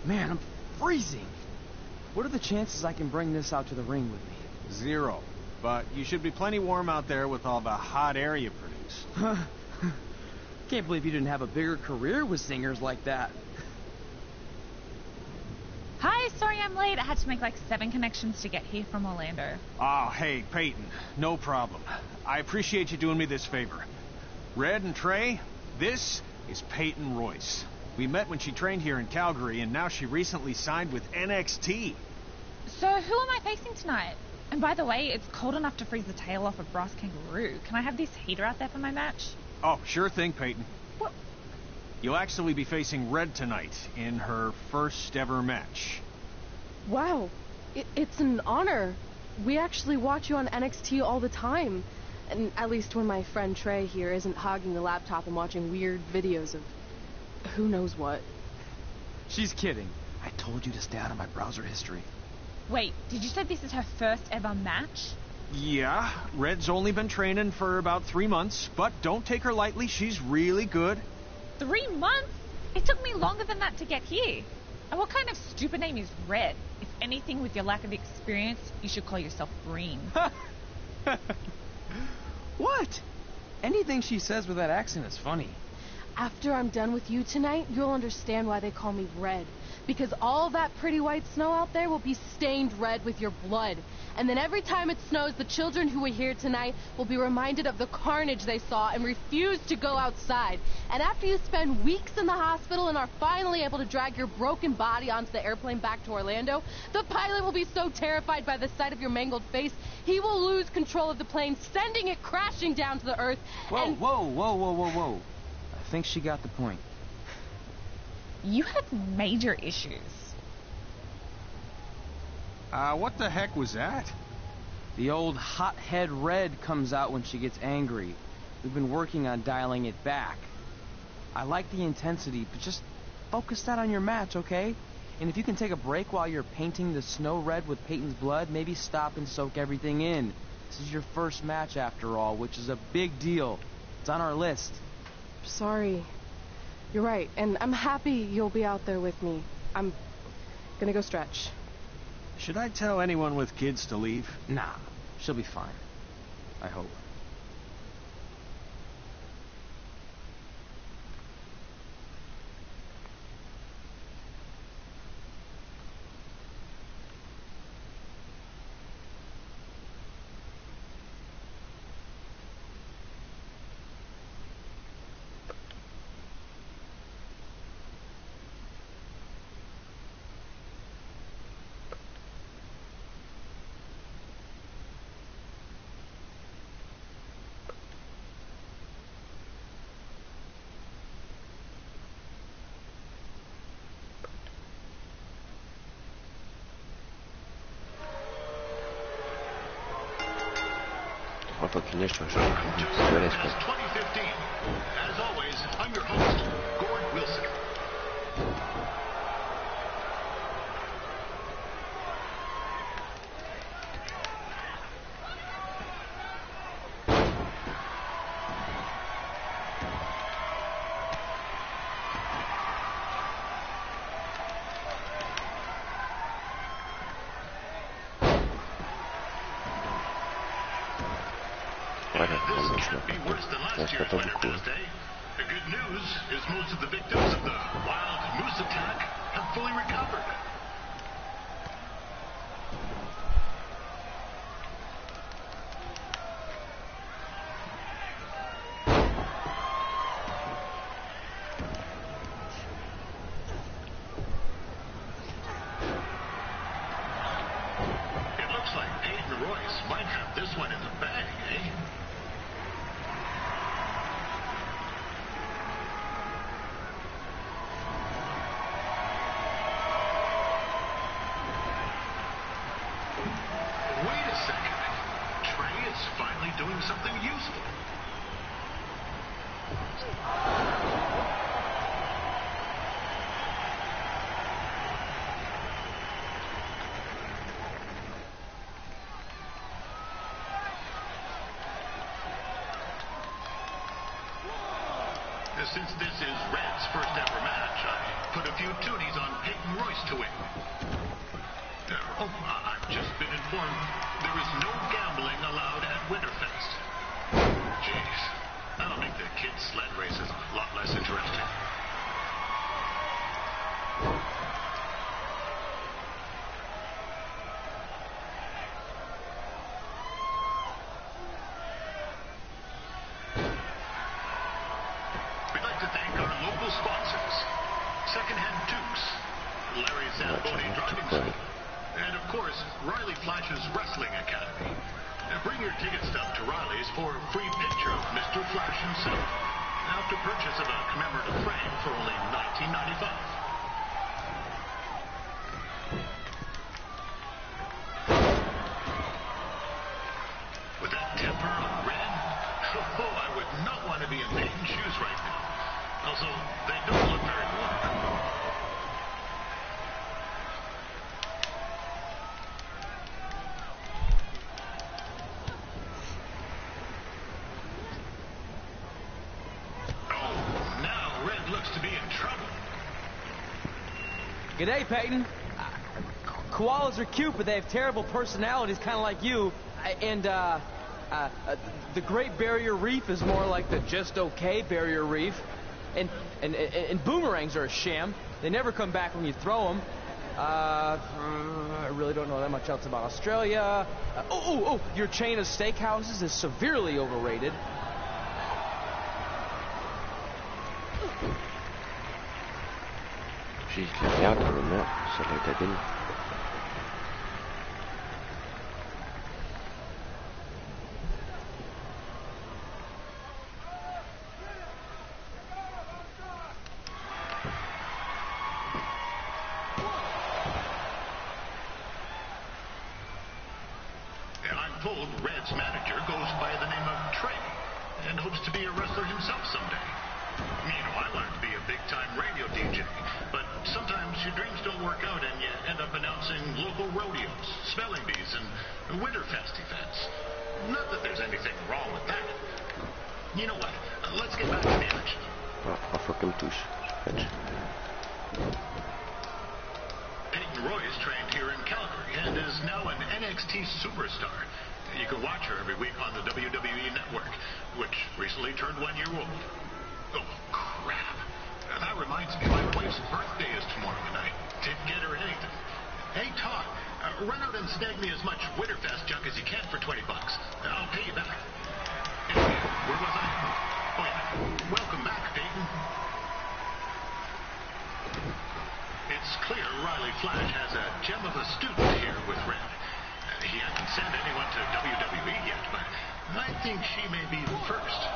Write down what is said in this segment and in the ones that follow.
Man, I'm freezing. What are the chances I can bring this out to the ring with me? 0. But you should be plenty warm out there with all the hot air you produce. Can't believe you didn't have a bigger career with singers like that. Hi, sorry I'm late. I had to make like 7 connections to get here from Orlando. Oh, hey, Peyton. No problem. I appreciate you doing me this favor. Red and Trey, this is Peyton Royce. We met when she trained here in Calgary, and now she recently signed with NXT. So who am I facing tonight? And by the way, it's cold enough to freeze the tail off a brass kangaroo. Can I have this heater out there for my match? Oh, sure thing, Peyton. What? You'll actually be facing Red tonight in her first ever match. Wow, it's an honor. We actually watch you on NXT all the time. And at least when my friend Trey here isn't hogging the laptop and watching weird videos of who knows what. She's kidding. I told you to stay out of my browser history. Wait, did you say this is her first ever match? Yeah, Red's only been training for about 3 months, but don't take her lightly, she's really good. 3 months? It took me longer than that to get here. And what kind of stupid name is Red? If anything, with your lack of experience, you should call yourself Green. What? Anything she says with that accent is funny. After I'm done with you tonight, you'll understand why they call me Red. Because all that pretty white snow out there will be stained red with your blood. And then every time it snows, the children who were here tonight will be reminded of the carnage they saw and refuse to go outside. And after you spend weeks in the hospital and are finally able to drag your broken body onto the airplane back to Orlando, the pilot will be so terrified by the sight of your mangled face, he will lose control of the plane, sending it crashing down to the earth. Whoa. I think she got the point. You have major issues. What the heck was that? The old hothead Red comes out when she gets angry. We've been working on dialing it back. I like the intensity, but just focus that on your match, okay? And if you can take a break while you're painting the snow red with Peyton's blood, maybe stop and soak everything in. This is your first match after all, which is a big deal. It's on our list. Sorry. You're right, and I'm happy you'll be out there with me. I'm gonna go stretch. Should I tell anyone with kids to leave? Nah, she'll be fine. I hope. Конечно же, 2015. As always, I'm your host, Gord Wilson. This can't be worse than last year's Winter Tuesday. The good news is most of the victims of the wild moose attack have fully recovered. It looks like Peyton Royce might have this one in the bag, eh? Wait a second. Trey is finally doing something useful. Since this is Red's first ever match, I put a few toonies on Peyton Royce to win. I've just been informed there is no gambling allowed at Winterfest. Jeez, that'll make the kids' sled races a lot less interesting. We'd like to thank our local sponsors, Secondhand Dukes, Larry Zamboni Driving School, and of course, Riley Flash's Wrestling Academy. Bring your ticket stub to Riley's for a free picture of Mr. Flash himself, after purchase of a commemorative frame for only $19.95. With that temper on Red, I would not want to be in Peyton's shoes right now. Also, they don't look very warm. G'day, Peyton. Koalas are cute, but they have terrible personalities, kind of like you. And the Great Barrier Reef is more like the just okay Barrier Reef. And boomerangs are a sham. They never come back when you throw them. I really don't know that much else about Australia. Your chain of steakhouses is severely overrated. She's out of the map, so like I didn't. I'm told Red's manager goes by the name of Trey and hopes to be a wrestler himself someday. You know, I wanted to be a big-time radio DJ, but sometimes your dreams don't work out and you end up announcing local rodeos, spelling bees, and Winterfest events. Not that there's anything wrong with that. You know what? Let's get back to the action. Afwakam touche. Peyton Royce trained here in Calgary and is now an NXT superstar. You can watch her every week on the WWE Network, which recently turned 1 year old. Oh, crap. That reminds me, my wife's birthday is tomorrow, and I didn't get her anything. Hey, Todd, run out and snag me as much Winterfest junk as you can for $20. I'll pay you back. Anyway, where was I? Oh, yeah. Welcome back, Peyton. It's clear Riley Flash has a gem of a student here with Red. He hasn't sent anyone to WWE yet, but I think she may be the first.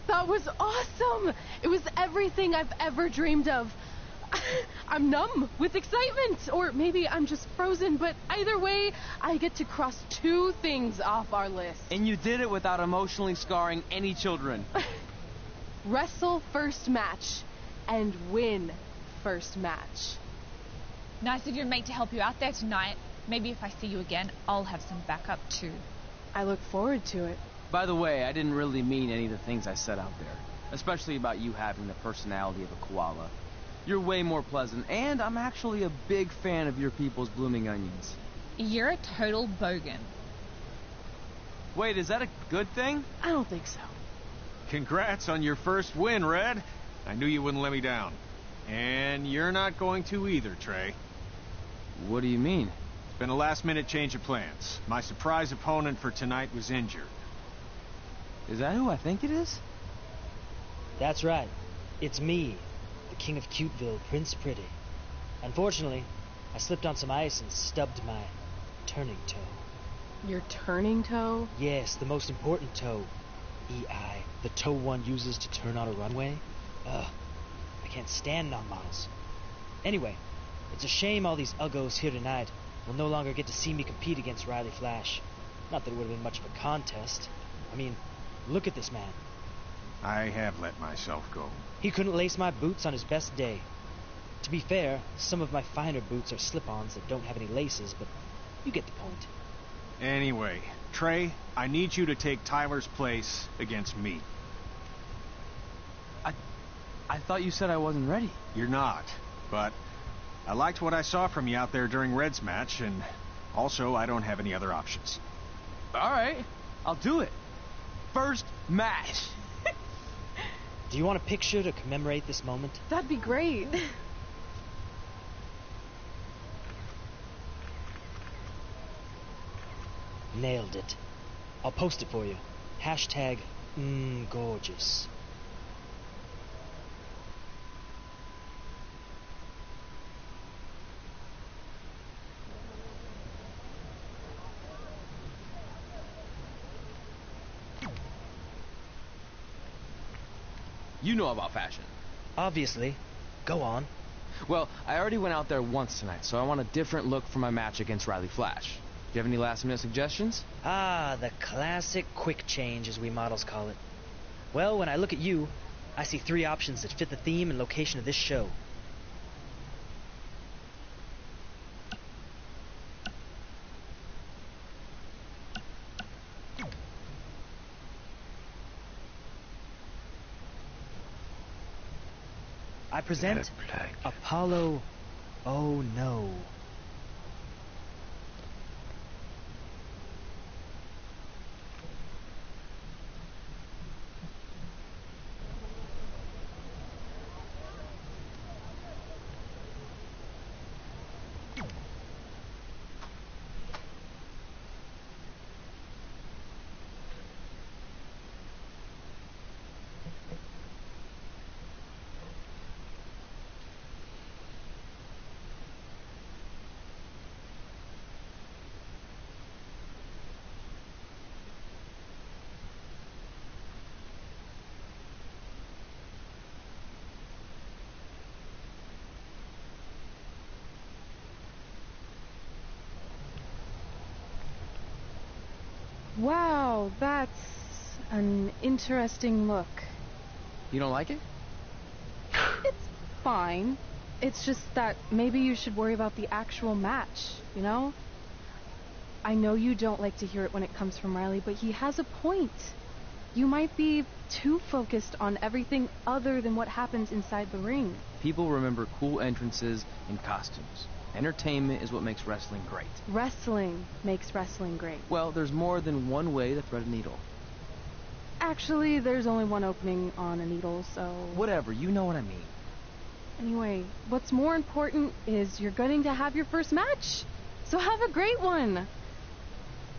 That was awesome! It was everything I've ever dreamed of. I'm numb with excitement, or maybe I'm just frozen, but either way, I get to cross 2 things off our list. And you did it without emotionally scarring any children. Wrestle first match, and win first match. Nice of your mate to help you out there tonight. Maybe if I see you again, I'll have some backup too. I look forward to it. By the way, I didn't really mean any of the things I said out there. Especially about you having the personality of a koala. You're way more pleasant, and I'm actually a big fan of your people's blooming onions. You're a total bogan. Wait, is that a good thing? I don't think so. Congrats on your first win, Red. I knew you wouldn't let me down. And you're not going to either, Trey. What do you mean? It's been a last-minute change of plans. My surprise opponent for tonight was injured. Is that who I think it is? That's right. It's me, the King of Cuteville, Prince Pretty. Unfortunately, I slipped on some ice and stubbed my turning toe. Your turning toe? Yes, the most important toe. EI, the toe one uses to turn on a runway. Ugh, I can't stand non-models. Anyway, it's a shame all these uggos here tonight will no longer get to see me compete against Riley Flash. Not that it would have been much of a contest. I mean, look at this man. I have let myself go. He couldn't lace my boots on his best day. To be fair, some of my finer boots are slip-ons that don't have any laces, but you get the point. Anyway, Trey, I need you to take Tyler's place against me. I thought you said I wasn't ready. You're not, but I liked what I saw from you out there during Red's match, and also I don't have any other options. All right, I'll do it. First match. Do you want a picture to commemorate this moment? That'd be great. Nailed it. I'll post it for you. Hashtag gorgeous. You know about fashion. Obviously. Go on. Well, I already went out there once tonight, so I want a different look for my match against Riley Flash. Do you have any last-minute suggestions? Ah, the classic quick change, as we models call it. Well, when I look at you, I see 3 options that fit the theme and location of this show. I present Apollo. Oh no. Wow, that's an interesting look. You don't like it? It's fine. It's just that maybe you should worry about the actual match, you know? I know you don't like to hear it when it comes from Riley, but he has a point. You might be too focused on everything other than what happens inside the ring. People remember cool entrances and costumes. Entertainment is what makes wrestling great. Wrestling makes wrestling great. Well, there's more than one way to thread a needle. Actually, there's only one opening on a needle, so... Whatever, you know what I mean. Anyway, what's more important is you're going to have your first match. So have a great one.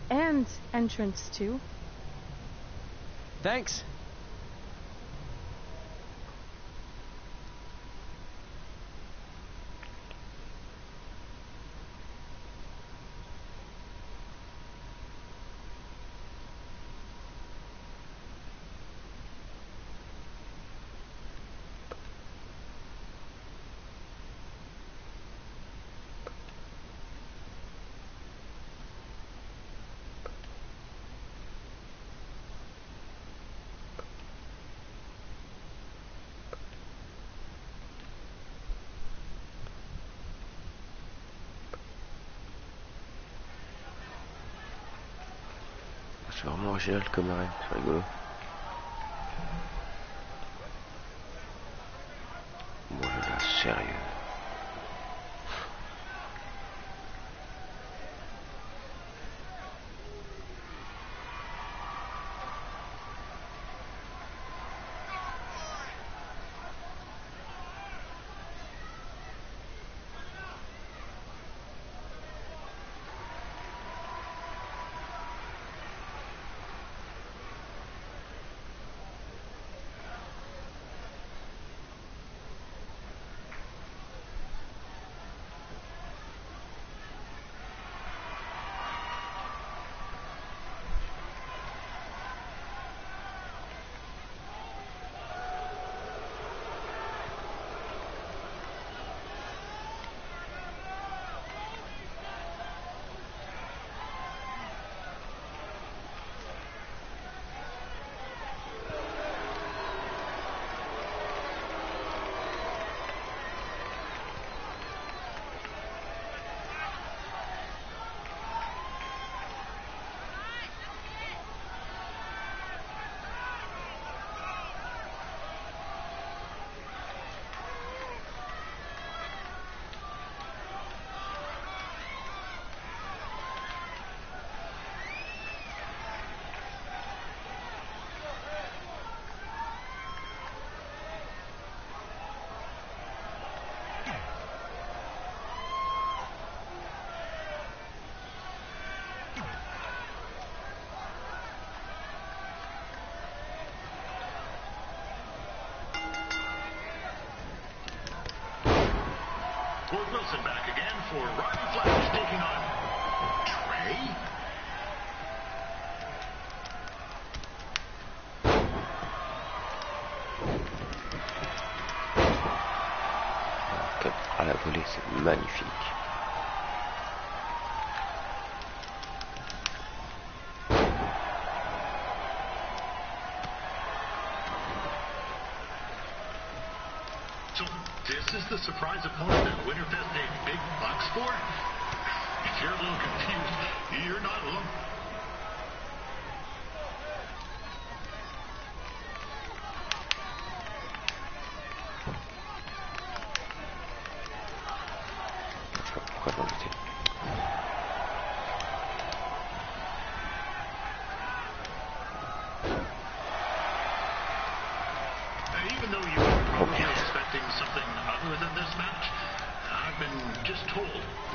And entrance, too. Thanks. C'est vraiment original comme arène, c'est rigolo. Bon là, sérieux. Ward Wilson back again for Roddy Flash taking on Trey. À la volée, c'est magnifique. So this is the surprise opponent that Winterfest paid big bucks for? If you're a little confused, you're not alone. Pourquoi pas lutter? Even though you were probably expecting something other than this match, I've been just told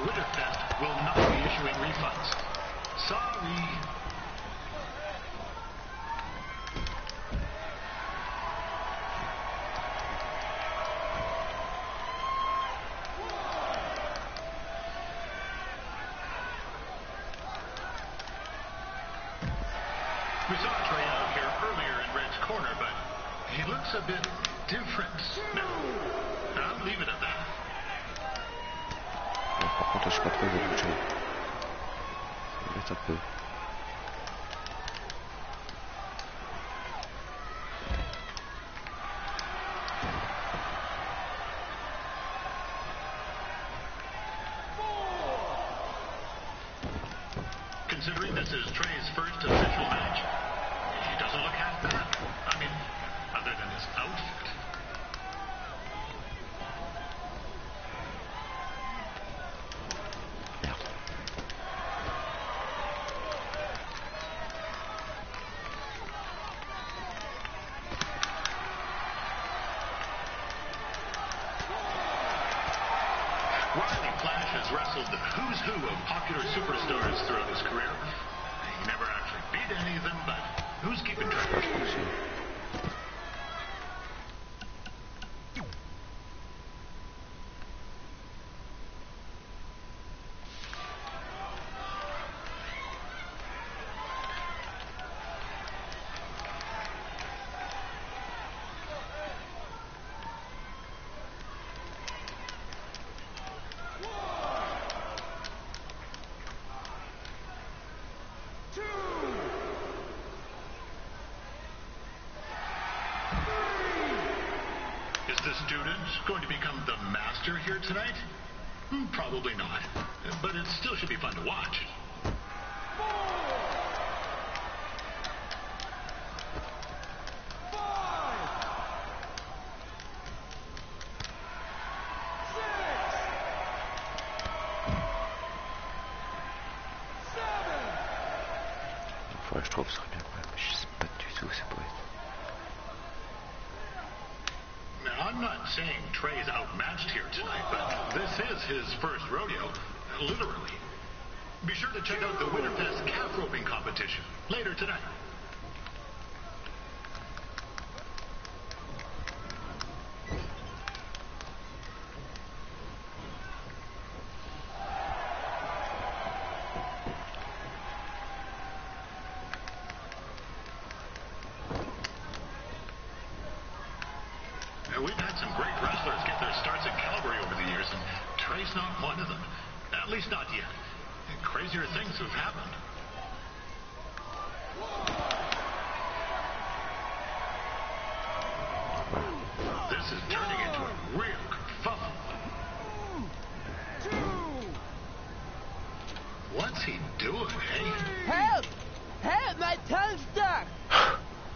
Winterfest will not be issuing refunds. Sorry. We saw Trey out here earlier in Red's corner, but he looks a bit different now. I'll leave it at that. Par contre, je sais pas trop où il va bouger. Il va un peu. Considering this is Trey's first official match, he doesn't look half bad. I mean, other than his outfit. Riley Flash has wrestled the who's who of popular superstars throughout his career. He never actually beat any of them, but who's keeping track? Is the student going to become the master here tonight? Probably not, but it still should be fun to watch. saying Trey's outmatched here tonight, but this is his first rodeo, literally. Be sure to check out the Winterfest calf roping competition later tonight. We've had some great wrestlers get their starts at Calgary over the years, and Trey's not one of them. At least not yet. Crazier things have happened. This is turning into a real kerfuffle. What's he doing, eh? Help! Help! My tongue's stuck!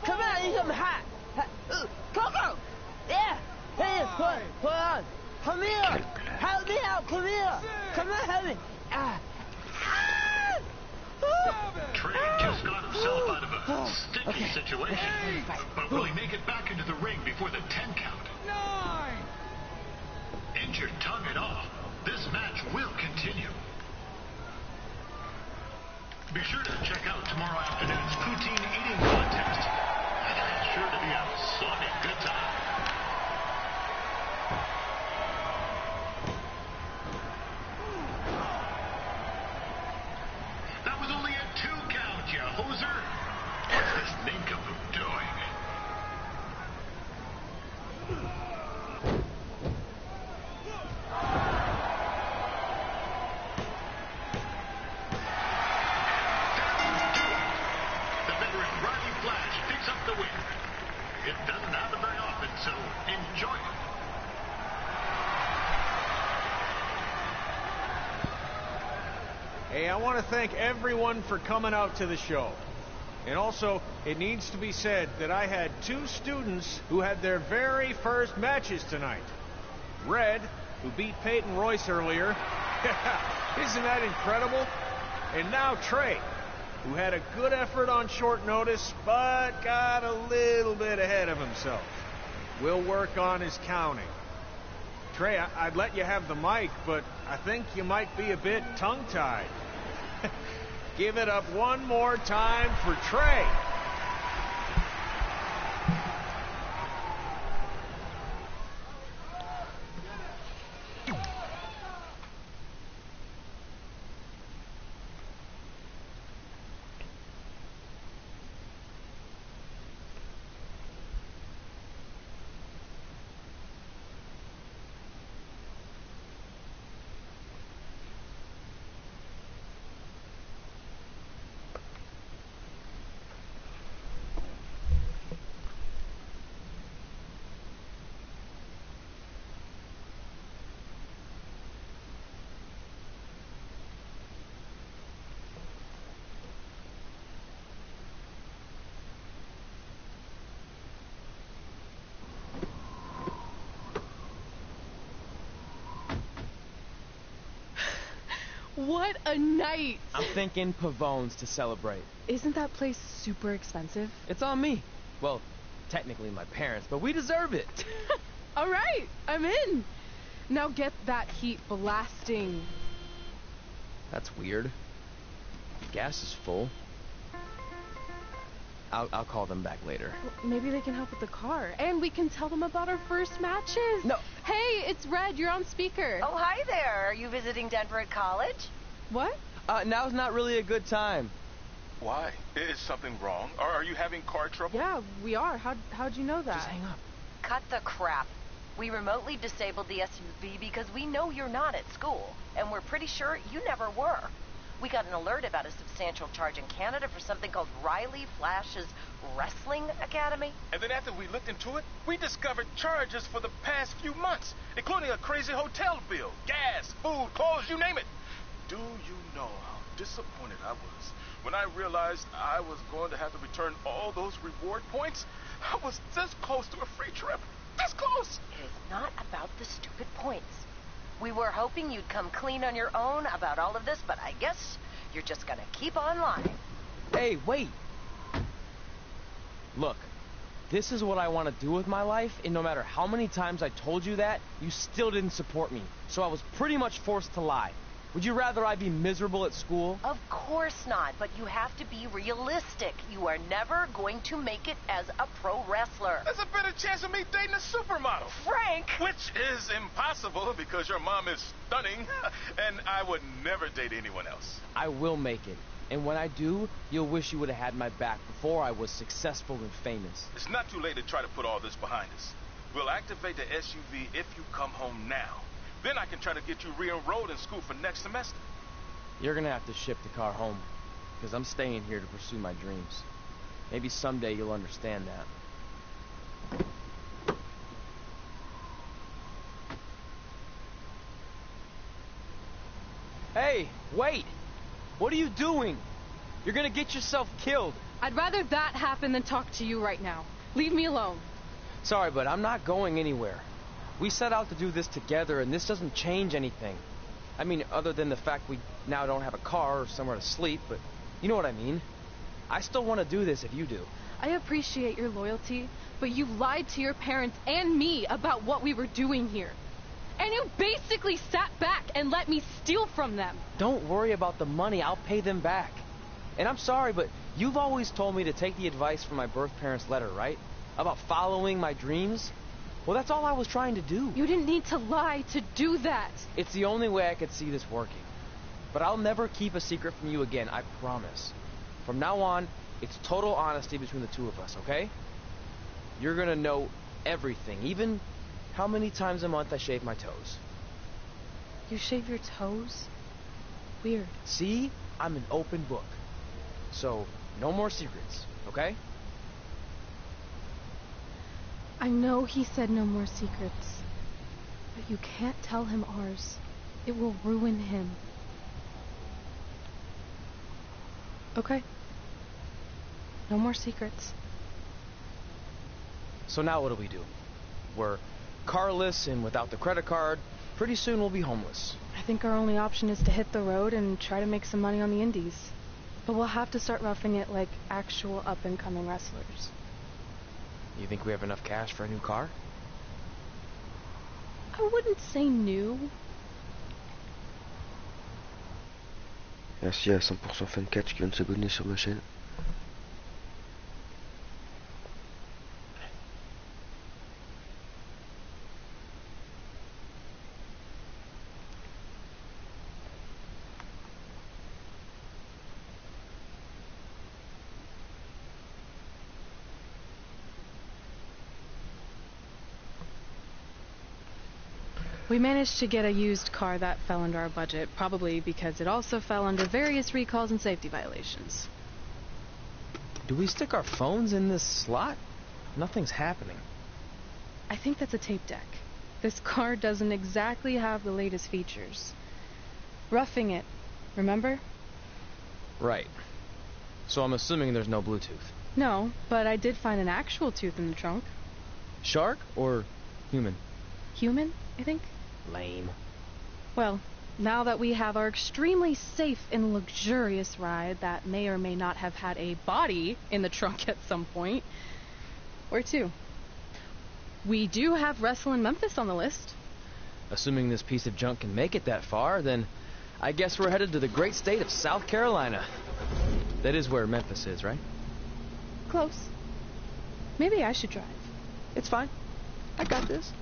Come on, need some hot! Coco! Yeah! Hey, hold on! Come here! Help me out! Come here! Come on, help me! Trey just got himself out of a sticky situation. But will he make it back into the ring before the 10 count? 9! Injured tongue and all, this match will continue. Be sure to check out tomorrow afternoon's poutine eating contest. It's sure to be a sloppy good time. That was only a 2 count, you hoser. What's this nincompoop doing? The veteran Riley Flash picks up the win. It doesn't happen very often, so enjoy it. Hey, I want to thank everyone for coming out to the show. And also, it needs to be said that I had 2 students who had their very first matches tonight. Red, who beat Peyton Royce earlier. Isn't that incredible? And now Trey, who had a good effort on short notice, but got a little bit ahead of himself. We'll work on his counting. Trey, I'd let you have the mic, but I think you might be a bit tongue-tied. Give it up one more time for Trey. What a night! I'm thinking Pavone's to celebrate. Isn't that place super expensive? It's on me. Well, technically my parents, but we deserve it. All right, I'm in. Now get that heat blasting. That's weird. Gas is full. I'll call them back later. Well, maybe they can help with the car. And we can tell them about our first matches. No. Hey, it's Red. You're on speaker. Oh, hi there. Are you visiting Denver at college? What? Now's not really a good time. Why? Is something wrong? Or are you having car trouble? Yeah, we are. How'd you know that? Just hang up. Cut the crap. We remotely disabled the SUV because we know you're not at school, and we're pretty sure you never were. We got an alert about a substantial charge in Canada for something called Riley Flash's Wrestling Academy. And then after we looked into it, we discovered charges for the past few months, including a crazy hotel bill, gas, food, clothes, you name it. Do you know how disappointed I was when I realized I was going to have to return all those reward points? I was this close to a free trip. This close. It is not about the stupid points. We were hoping you'd come clean on your own about all of this, but I guess you're just gonna keep on lying. Hey, wait. Look, This is what I want to do with my life, and no matter how many times I told you that, you still didn't support me. So I was pretty much forced to lie. Would you rather I be miserable at school? Of course not, but you have to be realistic. You are never going to make it as a pro wrestler. There's a better chance of me dating a supermodel. Frank! Which is impossible because your mom is stunning, and I would never date anyone else. I will make it. And when I do, you'll wish you would have had my back before I was successful and famous. It's not too late to try to put all this behind us. We'll activate the SUV if you come home now. Then I can try to get you re-enrolled in school for next semester. You're gonna have to ship the car home, because I'm staying here to pursue my dreams. Maybe someday you'll understand that. Hey, wait! What are you doing? You're gonna get yourself killed. I'd rather that happen than talk to you right now. Leave me alone. Sorry, but I'm not going anywhere. We set out to do this together, and this doesn't change anything. I mean, other than the fact we now don't have a car or somewhere to sleep, but you know what I mean. I still want to do this if you do. I appreciate your loyalty, but you lied to your parents and me about what we were doing here. And you basically sat back and let me steal from them. Don't worry about the money. I'll pay them back. And I'm sorry, but you've always told me to take the advice from my birth parents' letter, right? About following my dreams. Well, that's all I was trying to do. You didn't need to lie to do that. It's the only way I could see this working. But I'll never keep a secret from you again, I promise. From now on, it's total honesty between the two of us, okay? You're gonna know everything, even how many times a month I shave my toes. You shave your toes? Weird. See? I'm an open book. So, no more secrets, okay? I know he said no more secrets, but you can't tell him ours. It will ruin him. Okay. No more secrets. So now what do we do? We're carless and without the credit card. Pretty soon we'll be homeless. I think our only option is to hit the road and try to make some money on the indies. But we'll have to start roughing it like actual up-and-coming wrestlers. You think we have enough cash for a new car? I wouldn't say new. Merci à 100% Fan4 qui vient de s'abonner sur ma chaîne. We managed to get a used car that fell under our budget, probably because it also fell under various recalls and safety violations. Do we stick our phones in this slot? Nothing's happening. I think that's a tape deck. This car doesn't exactly have the latest features. Roughing it, remember? Right. So I'm assuming there's no Bluetooth. No, but I did find an actual tooth in the trunk. Shark or human? Human, I think. Lame. Well, now that we have our extremely safe and luxurious ride that may or may not have had a body in the trunk at some point, where to? We do have Wrestle in Memphis on the list. Assuming this piece of junk can make it that far, then I guess we're headed to the great state of South Carolina. That is where Memphis is, right? Close. Maybe I should drive. It's fine. I got this.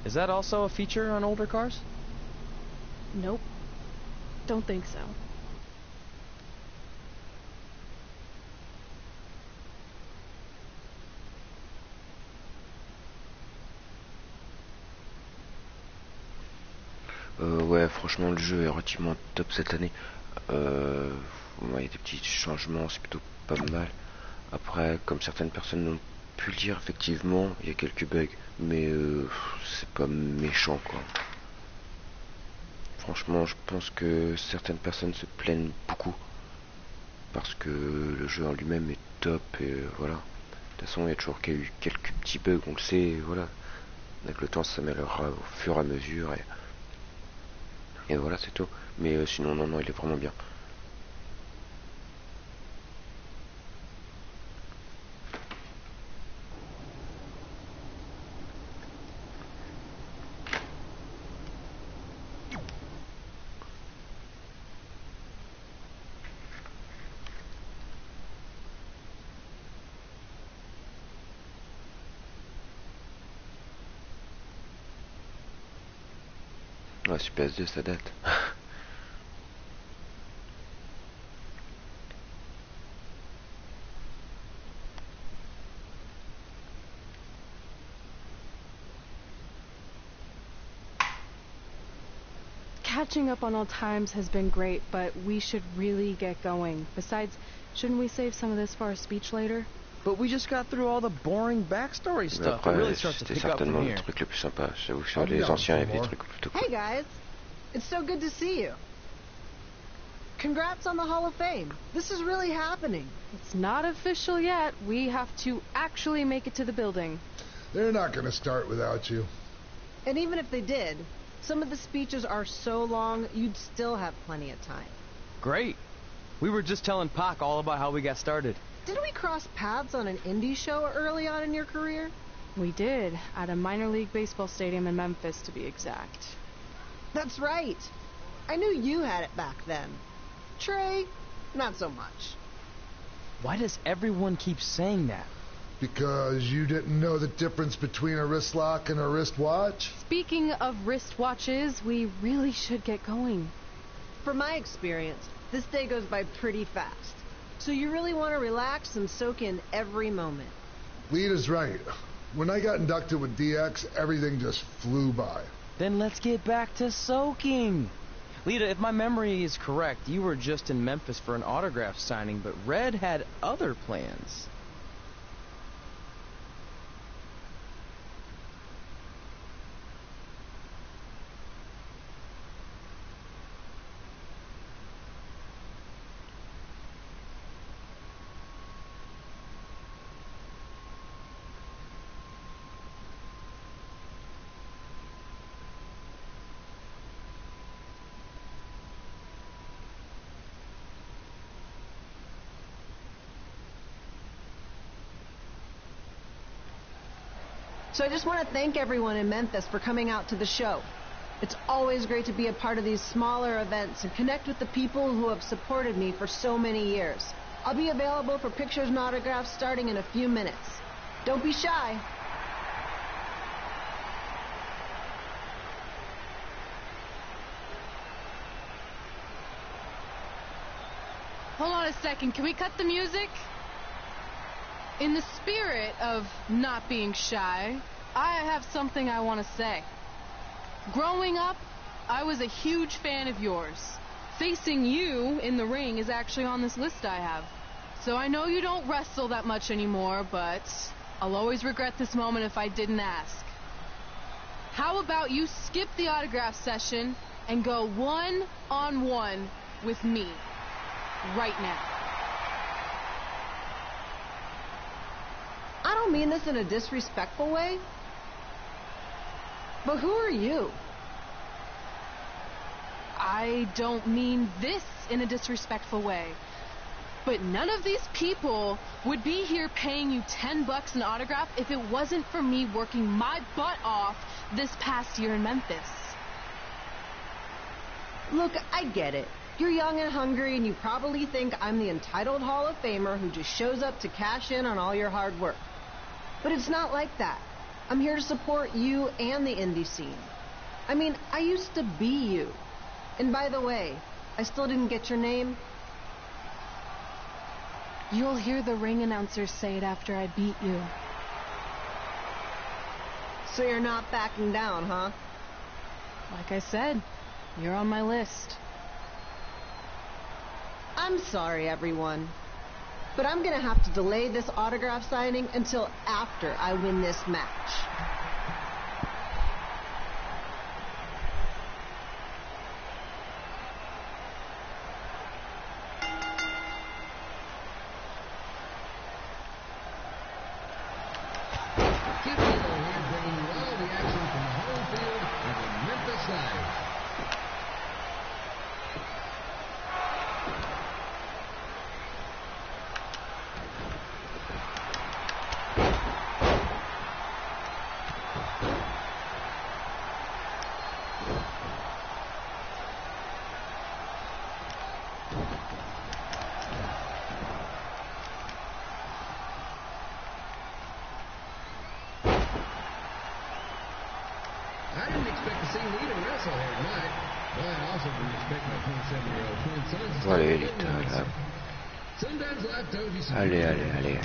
Is that also a feature on older cars? Nope. Don't think so. Ouais, franchement, le jeu est relativement top cette année. Il y a des petits changements, c'est plutôt pas mal. Après, comme certaines personnes l'ont pu le dire, effectivement, il y a quelques bugs, mais c'est pas méchant, quoi. Franchement, je pense que certaines personnes se plaignent beaucoup parce que le jeu en lui-même est top et voilà. De toute façon, il y a toujours eu quelques petits bugs, on le sait, et voilà. Avec le temps, ça s'améliorera au fur et à mesure et voilà, c'est tout. Mais sinon, non, il est vraiment bien. Ouais, sur PS2, ça date. Catching up on old times has been great, but we should really get going. Besides, shouldn't we save some of this for our speech later? But we just got through all the boring backstory stuff. It really starts to c'était pick up from certainement le here. truc le plus sympa. J'avoue que sur les anciens, il y avait des trucs plutôt cool. Hey guys, it's so good to see you. Congrats on the Hall of Fame. This is really happening. It's not official yet. We have to actually make it to the building. They're not going to start without you. And even if they did, some of the speeches are so long, you'd still have plenty of time. Great. We were just telling Pac all about how we got started. Didn't we cross paths on an indie show early on in your career? We did, at a minor league baseball stadium in Memphis, to be exact. That's right. I knew you had it back then. Trey, not so much. Why does everyone keep saying that? Because you didn't know the difference between a wrist lock and a wristwatch? Speaking of wristwatches, we really should get going. From my experience, this day goes by pretty fast. So you really want to relax and soak in every moment. Lita's right. When I got inducted with DX, everything just flew by. Then let's get back to soaking. Lita, if my memory is correct, you were just in Memphis for an autograph signing, but Red had other plans. So I just want to thank everyone in Memphis for coming out to the show. It's always great to be a part of these smaller events and connect with the people who have supported me for so many years. I'll be available for pictures and autographs starting in a few minutes. Don't be shy. Hold on a second. Can we cut the music? In the spirit of not being shy, I have something I want to say. Growing up, I was a huge fan of yours. Facing you in the ring is actually on this list I have. So I know you don't wrestle that much anymore, but I'll always regret this moment if I didn't ask. How about you skip the autograph session and go one-on-one with me right now? I don't mean this in a disrespectful way, but who are you? I don't mean this in a disrespectful way, but none of these people would be here paying you $10 an autograph if it wasn't for me working my butt off this past year in Memphis. Look, I get it. You're young and hungry, and you probably think I'm the entitled Hall of Famer who just shows up to cash in on all your hard work. But it's not like that. I'm here to support you and the indie scene. I mean, I used to be you. And by the way, I still didn't get your name. You'll hear the ring announcer say it after I beat you. So you're not backing down, huh? Like I said, you're on my list. I'm sorry, everyone. But I'm gonna have to delay this autograph signing until after I win this match. Allez, Lita, là. Allez, allez, allez.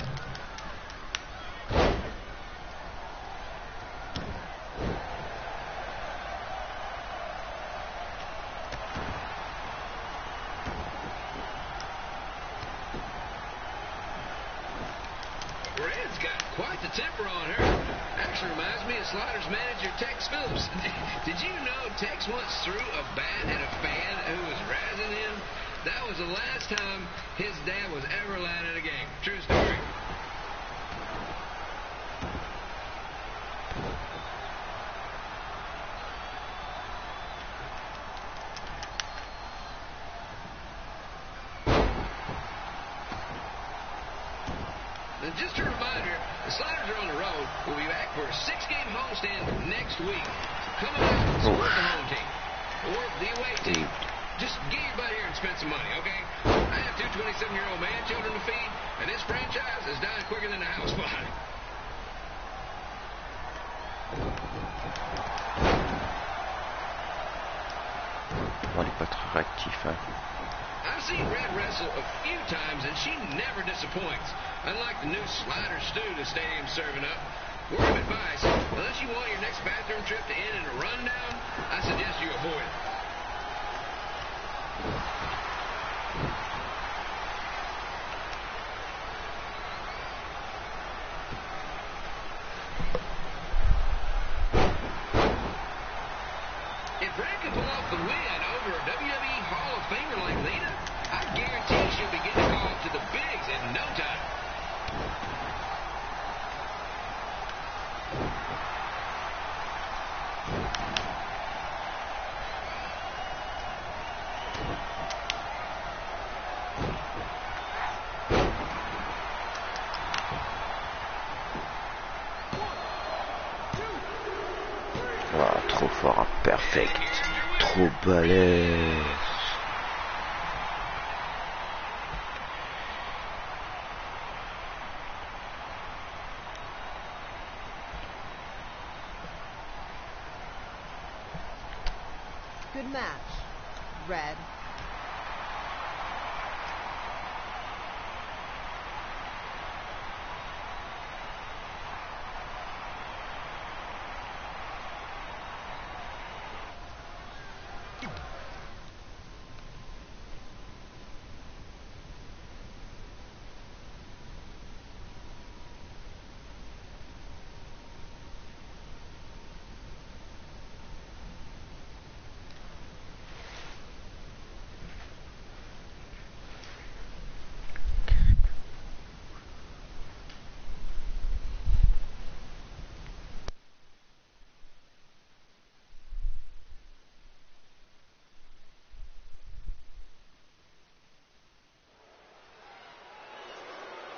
Red's got quite the temper on her. Actually reminds me of Slaughter's manager, Tex Phillips. Did you know Tex once threw a bat at a fan who was razzing him? That was the last time his dad was ever allowed at a game. True story. And just a reminder, the Sliders are on the road. We'll be back for a 6-game homestand next week. Come on out and support the home team. Or the away team. Just get your butt here and spend some money, okay? I have 2 27-year-old man children to feed, and this franchise is dying quicker than the house fly. On n'est pas très réactif, hein. I've seen Red wrestle a few times, and she never disappoints. Unlike the new slider stew the stadium's serving up. Word of advice, unless you want your next bathroom trip to end in a rundown, I suggest you avoid it. If Red can pull off the win over a WWE Hall of Famer like Lita, I guarantee she'll be getting a call up to the bigs in no time. Ah, trop fort, hein. Perfect. Trop balèze. Good match, Red.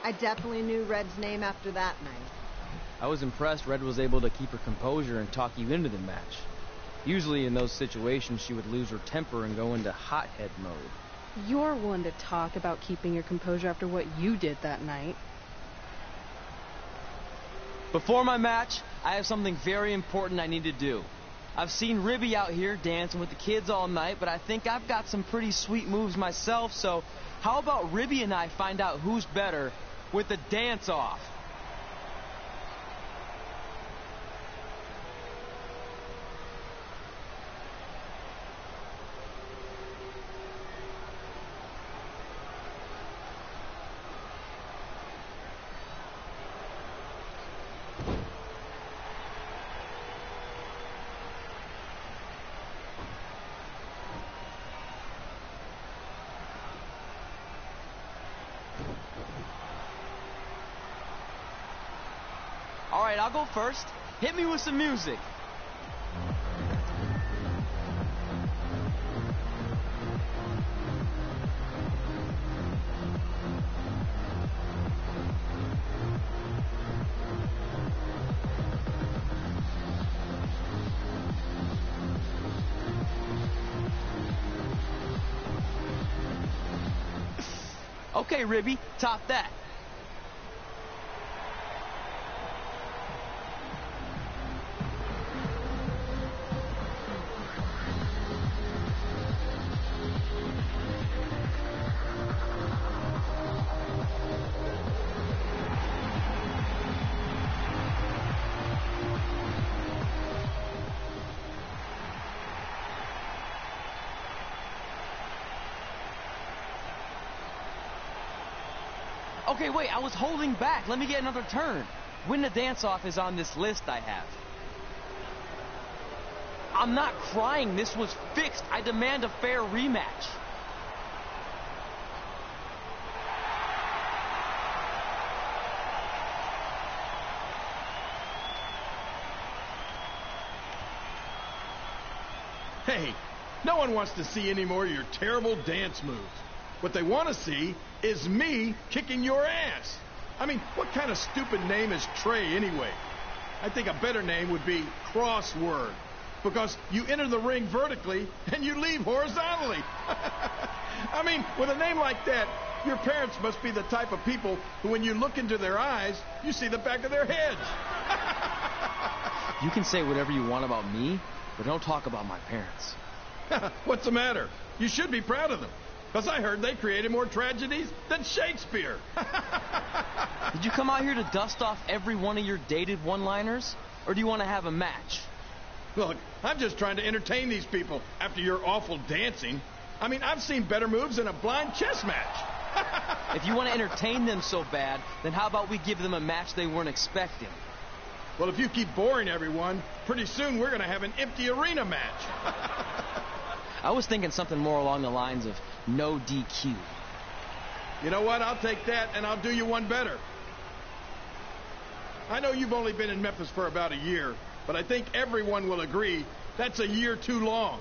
I definitely knew Red's name after that night. I was impressed Red was able to keep her composure and talk you into the match. Usually in those situations she would lose her temper and go into hothead mode. You're one to talk about keeping your composure after what you did that night. Before my match, I have something very important I need to do. I've seen Ribby out here dancing with the kids all night, but I think I've got some pretty sweet moves myself, so how about Ribby and I find out who's better with the dance-off? All right, I'll go first. Hit me with some music. Okay, Ribby, top that. Okay, wait, I was holding back. Let me get another turn. Win the dance-off is on this list I have. I'm not crying. This was fixed. I demand a fair rematch. Hey, no one wants to see any more of your terrible dance moves. What they want to see is me kicking your ass. I mean, what kind of stupid name is Trey anyway? I think a better name would be Crossword, because you enter the ring vertically and you leave horizontally. I mean, with a name like that, your parents must be the type of people who, when you look into their eyes, you see the back of their heads. You can say whatever you want about me, but don't talk about my parents. What's the matter? You should be proud of them, because I heard they created more tragedies than Shakespeare. Did you come out here to dust off every one of your dated one-liners? Or do you want to have a match? Look, I'm just trying to entertain these people after your awful dancing. I mean, I've seen better moves than a blind chess match. If you want to entertain them so bad, then how about we give them a match they weren't expecting? Well, if you keep boring everyone, pretty soon we're going to have an empty arena match. I was thinking something more along the lines of no DQ. You know what? I'll take that, and I'll do you one better. I know you've only been in Memphis for about a year, but I think everyone will agree that's a year too long.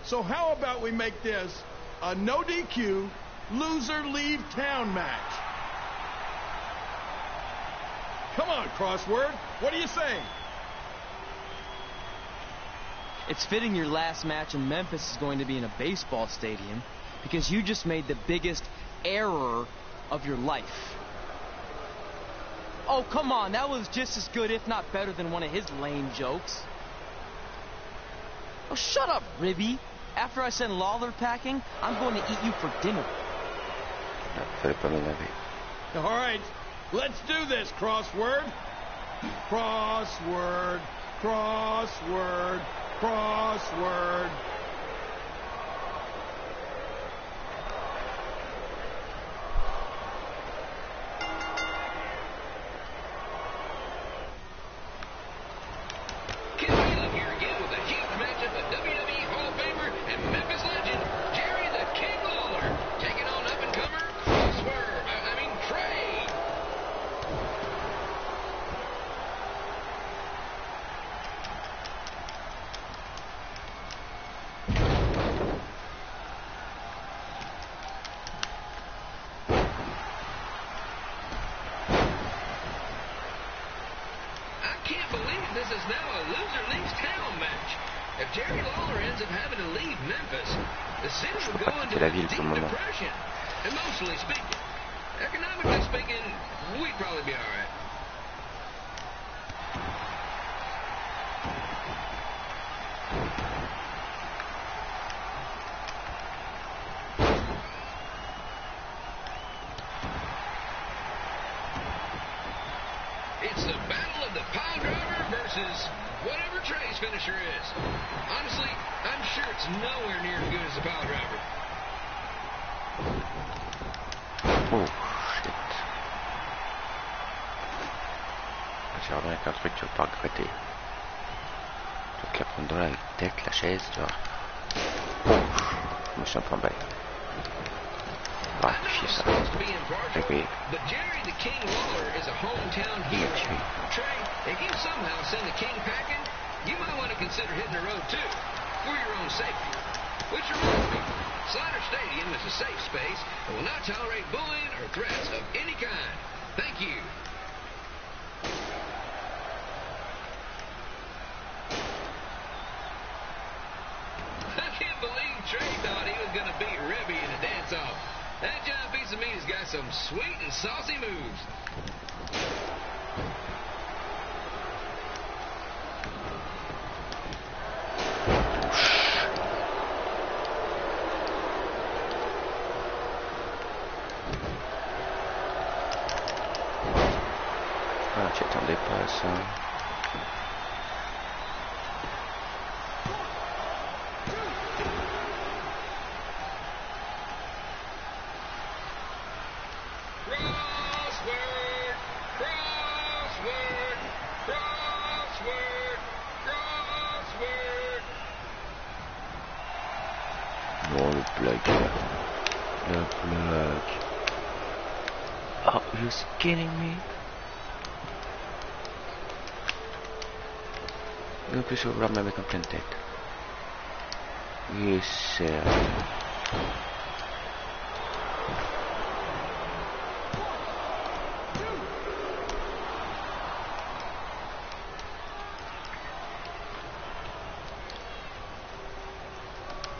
So how about we make this a no DQ, loser leave town match? Come on, Crossword. What do you say? It's fitting your last match in Memphis is going to be in a baseball stadium because you just made the biggest error of your life. Oh, come on. That was just as good, if not better, than one of his lame jokes. Oh, shut up, Ribby. After I send Lawler packing, I'm going to eat you for dinner. All right. Let's do this, Crossword. Crossword, crossword, crossword. Ken Whelan here again with a huge matchup of WWE Hall of Famer and Memphis legend, Jerry the King Lawler, taking on up-and-comer Trey. I can't believe this is now a loser leaves town match. If Jerry Lawler ends up having to leave Memphis, the city will go into a deep depression, emotionally speaking. Economically speaking, we'd probably be all right. It's the battle of the pile driver versus whatever Trey's finisher is. Honestly, I'm sure it's nowhere near as good as the pile driver. Oh, shit. J'ai reviens avec un truc, tu vas pas regretter. Tu vas te la prendre dans la tête, la chaise, tu vois. Oh, je me suis un peu emballé. Ah, chier ça. Réveillé. But Jerry the King Lawler is a hometown hero. Trey, if you somehow send the King packing, you might want to consider hitting the road too, for your own safety. Which reminds me, Slider Stadium is a safe space and will not tolerate bullying or threats of any kind. Thank you. I can't believe Trey thought he was going to beat Ribby in a dance-off. That giant piece of meat has got some sweet and saucy moves. Ah, tu attendais pas à ça. you kidding me? Et en plus, il va vouloir me mettre en pleine tête. Yes, sir.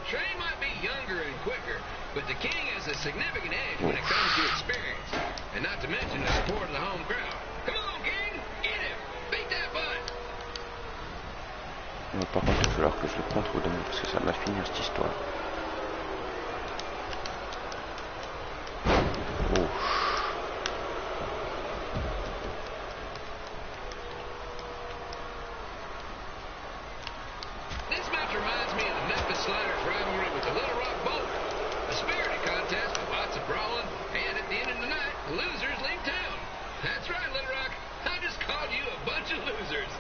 Trey might be younger and quicker, but the King has a significant edge when it comes to experience, and not to mention the support of the home crowd. Come on, King, get him, beat that butt. Mais par contre, il va falloir que je le contrôle demain parce que ça va finir cette histoire. This match reminds me of the Memphis Sliders rivalry with the Little Rock Bowl. A spirited contest with lots of brawling, and at the end of the night, the losers leave town. That's right, Little Rock. I just called you a bunch of losers.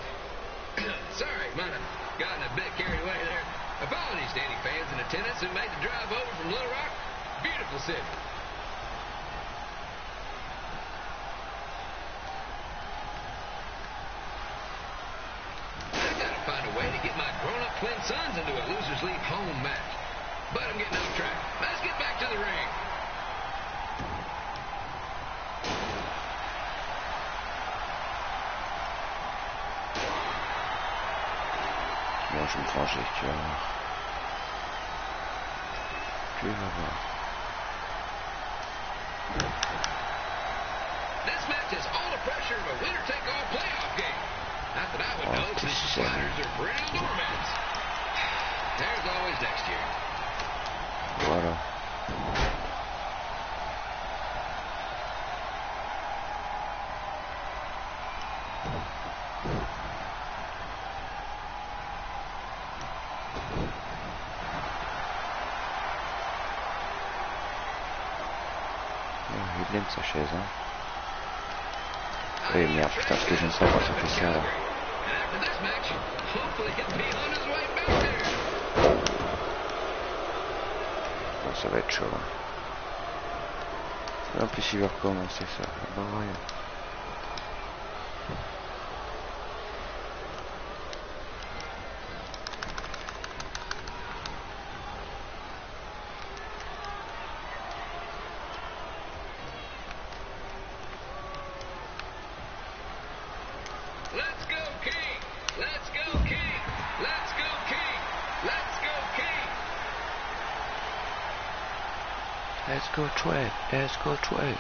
Sorry, might have gotten a bit carried away there. Apologies to any fans in attendance who made the drive over from Little Rock. Beautiful city. I've got to find a way to get my grown-up twin sons into a losers leave home match. But I'm getting off track. Let's get back to the ring. Bon, je vais me venger, tu vas voir. Tu vas voir. This match has all the pressure of a winner-take-all playoff game. Not that I would know, since the Sliders are perennial doormats. There's always next year. Voilà. Il aime sa chaise, hein. Oui, merde, putain, ce que j'aime pas quand ça fait ça, là. Bon, ça va être chaud, hein. En plus, il va recommencer ça. Bon, rien. Let's go, King! Let's go, King! Let's go, King! Let's go, King! Let's go, Trey! Let's go, Trey!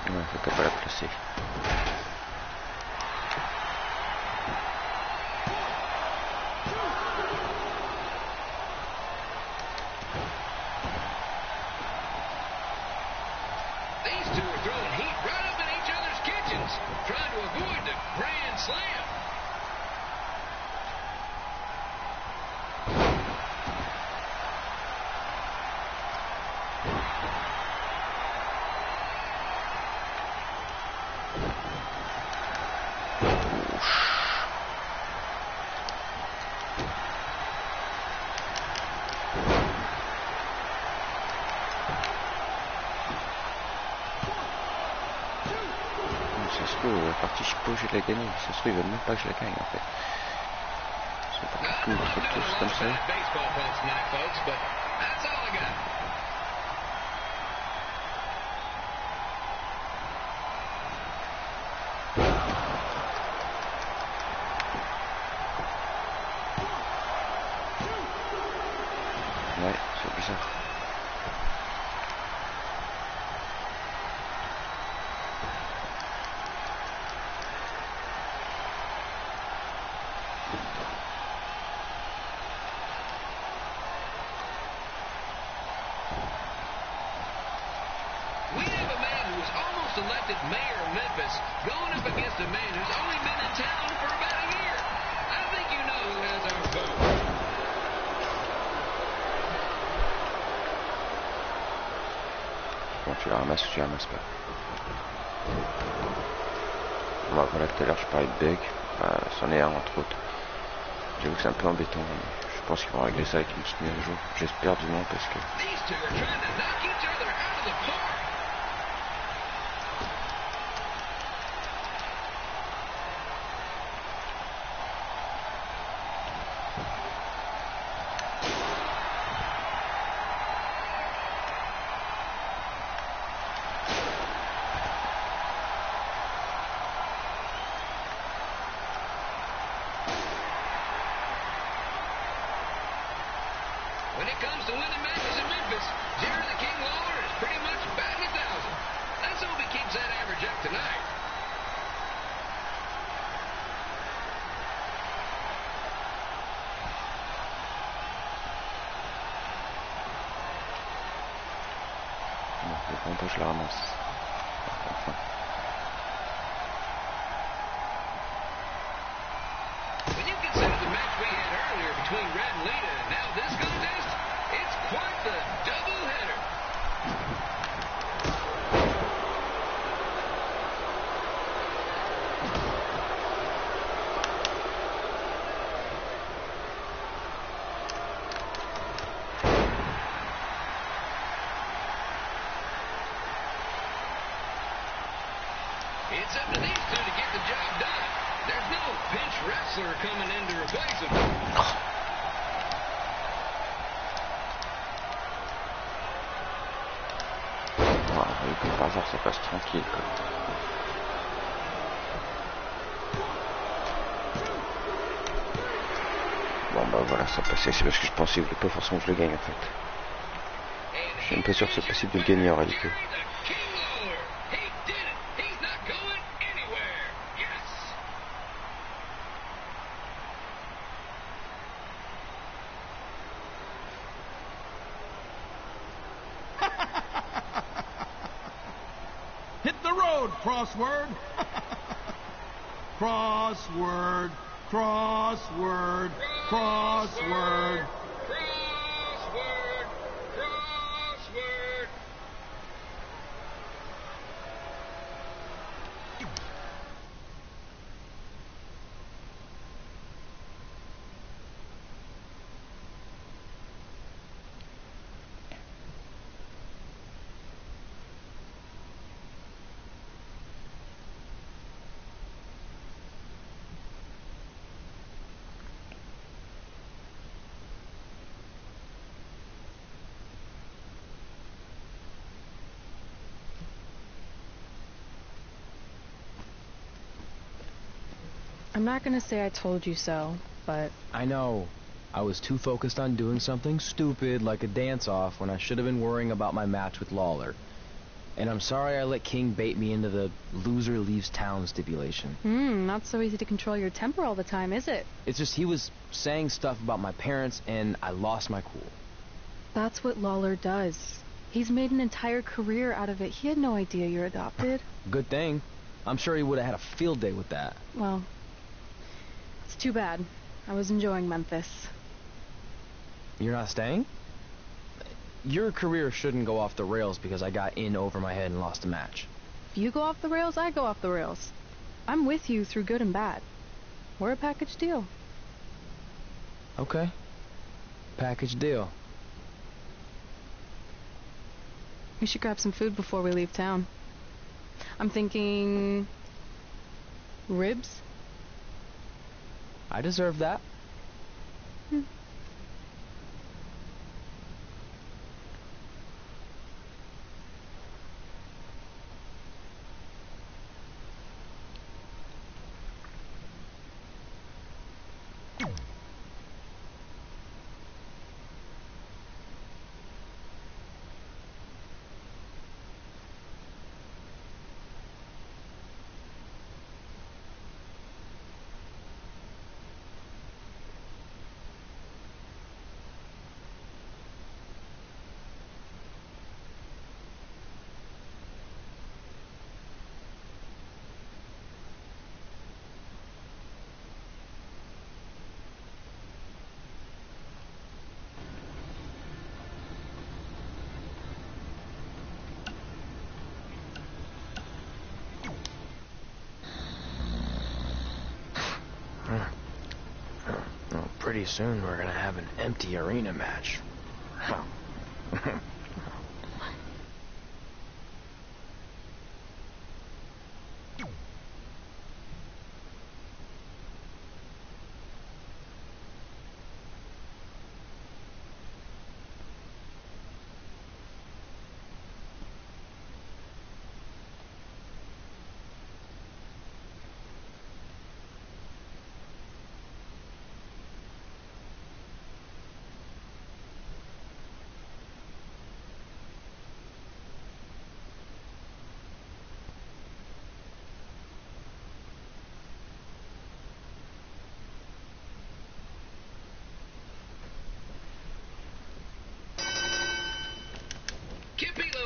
Ouais, faut qu'elle va la placer. These two are throwing heat right up in each other's kitchens, trying to avoid the Grand Slam. Ça se trouve, la partie Chipo, je l'ai gagnée. Ça se trouve, ils veulent même pas que je la gagne, en fait. C'est pas tout tous comme ça. Ouais, c'est bizarre. We have a man who was almost elected mayor of Memphis, going up against a man who's only been in town for about a year. I think you know who has our vote. Bon, tu la ramasses ou tu la ramasses pas. Bon, voilà, tout à l'heure je parlais de bug. C'en est un entre autres. J'avoue que c'est un peu embêtant. Je pense qu'ils vont régler ça avec une petite mise à jour. J'espère du moins parce que... These two are trying to knock each other out of the park. When it comes to winning matches in Memphis, Jerry the King Lawler is pretty much batting 1,000. Let's hope he keeps that average up tonight. Bon, le point je la ramasse. Enfin. When you consider the match we had earlier between Red and Lita and now this contest, it's quite the doubleheader. It's up to these two to get the job done. There's no pinch wrestler coming in to replace him. Et comme par hasard ça passe tranquille quoi. Bon bah voilà, ça passait, c'est parce que je pensais que je voulais pas forcément que je le gagne en fait. Je suis même pas sûr que c'est possible de le gagner en réalité. Hit the road, crossword. Crossword, crossword, crossword. Crossword, crossword. I'm not gonna say I told you so, but... I know. I was too focused on doing something stupid like a dance-off when I should have been worrying about my match with Lawler. And I'm sorry I let King bait me into the loser leaves town stipulation. Not so easy to control your temper all the time, is it? It's just he was saying stuff about my parents and I lost my cool. That's what Lawler does. He's made an entire career out of it. He had no idea you're adopted. Good thing. I'm sure he would have had a field day with that. Well, it's too bad. I was enjoying Memphis. You're not staying? Your career shouldn't go off the rails because I got in over my head and lost a match. If you go off the rails, I go off the rails. I'm with you through good and bad. We're a package deal. Okay. Package deal. We should grab some food before we leave town. I'm thinking... ribs? I deserve that. pretty soon we're gonna have an empty arena match.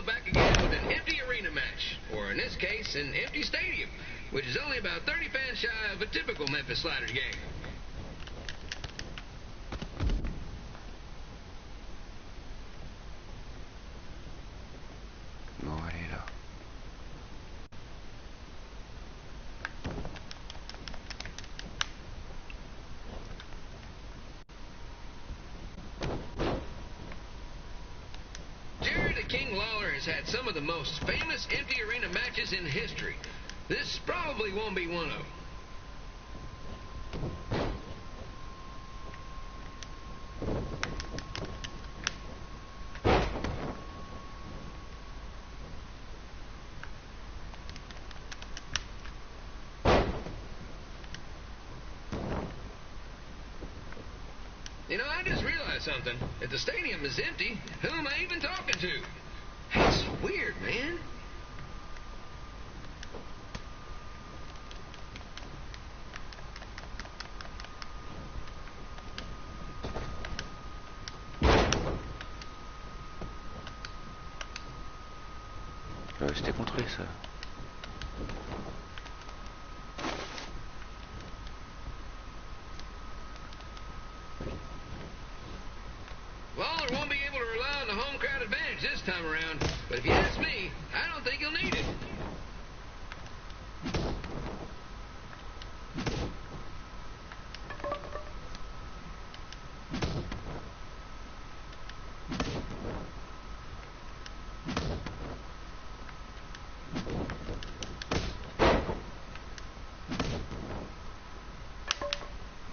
Back again with an empty arena match, or in this case, an empty stadium, which is only about 30 fans shy of a typical Memphis Sliders game. Bon, allez là. King Lawler has had some of the most famous empty arena matches in history. This probably won't be one of them. You know, I just realized something. If the stadium is empty, who am I even talking to? That's weird, man. C'était contrôlé ça. Lawler won't be able to rely on the home crowd advantage this time around, but if you ask me, I don't think he'll need it.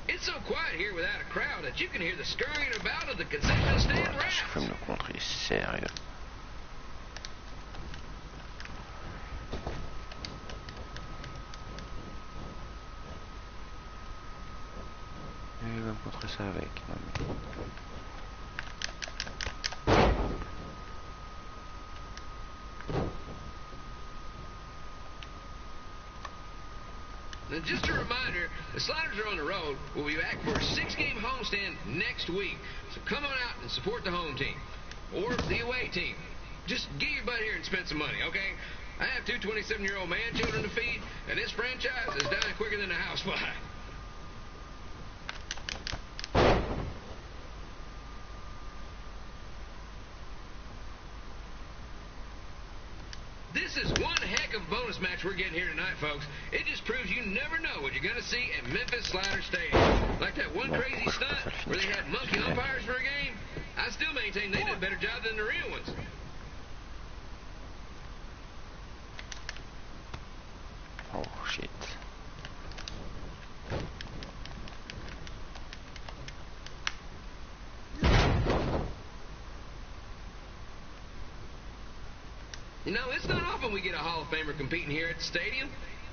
It's so quiet here without a crowd that you can hear the scurrying about of the concession stand rats. Je peux me le contrer, sérieux. Il va me contrer ça avec. Non, mais... And just a reminder, the Sliders are on the road. We'll be back for a 6-game homestand next week. So come on out and support the home team. Or the away team. Just get your butt here and spend some money, okay? I have two 27-year-old man children to feed, and this franchise is dying quicker than a housefly. This is one heck of a bonus match we're getting here tonight, folks. It just proves you never know what you're going to see at Memphis Sliders Stadium. Like that one crazy stunt where they had monkey umpires for a game. I still maintain they did a better job than the real ones. Oh, shit. You know, it's not often we get a Hall of Famer competing here at the stadium.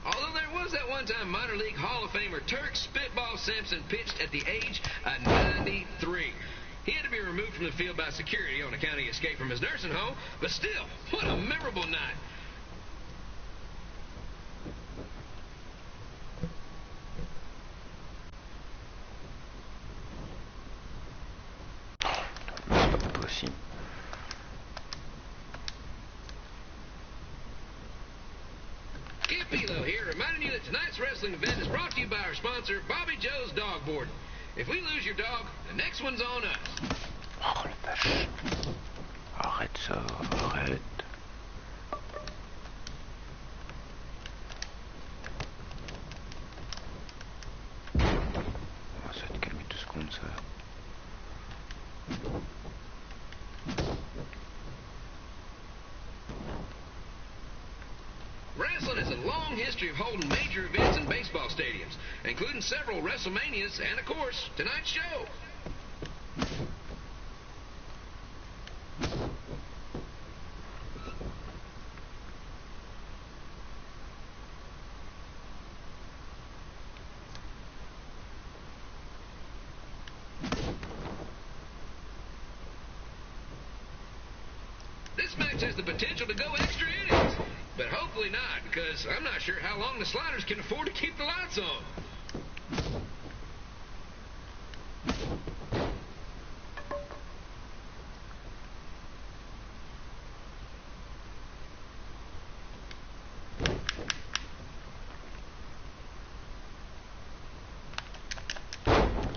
Although there was that one time minor league Hall of Famer Turk Spitball Simpson pitched at the age of 93. He had to be removed from the field by security on account he escaped from his nursing home, but still, what a memorable night. C'est pas possible. Pilo here, reminding you that tonight's wrestling event is brought to you by our sponsor, Bobby Joe's Dog Boarding. If we lose your dog, the next one's on us. Oh la vache. Arrête ça, arrête. On va se calmer 2 secondes ça. a long history of holding major events in baseball stadiums, including several WrestleManias and, of course, tonight's show. This match has the potential to go extra innings, but hopefully not, because I'm not sure how long the Sliders can afford to keep the lights on.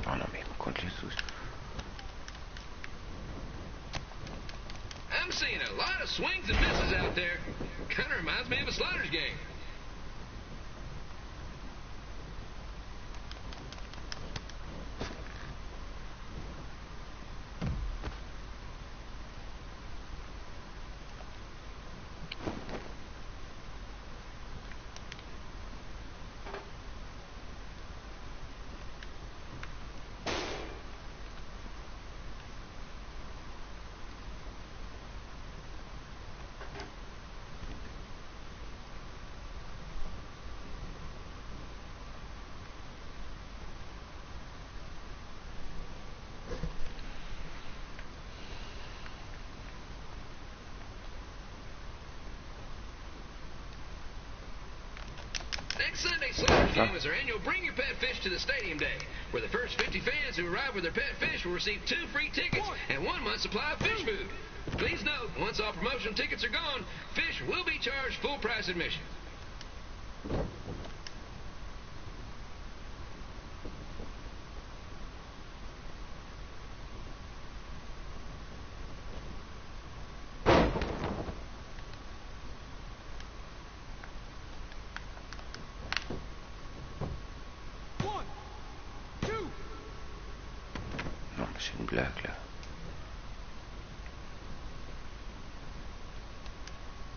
Oh non mais contre les sous. I'm seeing a lot of swings and misses out there. Kind of reminds me of a Sliders game. Next Sunday's Sliders game is our annual Bring Your Pet Fish to the Stadium Day, where the first 50 fans who arrive with their pet fish will receive 2 free tickets and 1 month's supply of fish food. Please note, once all promotional tickets are gone, fish will be charged full price admission. Non mais c'est une blague là.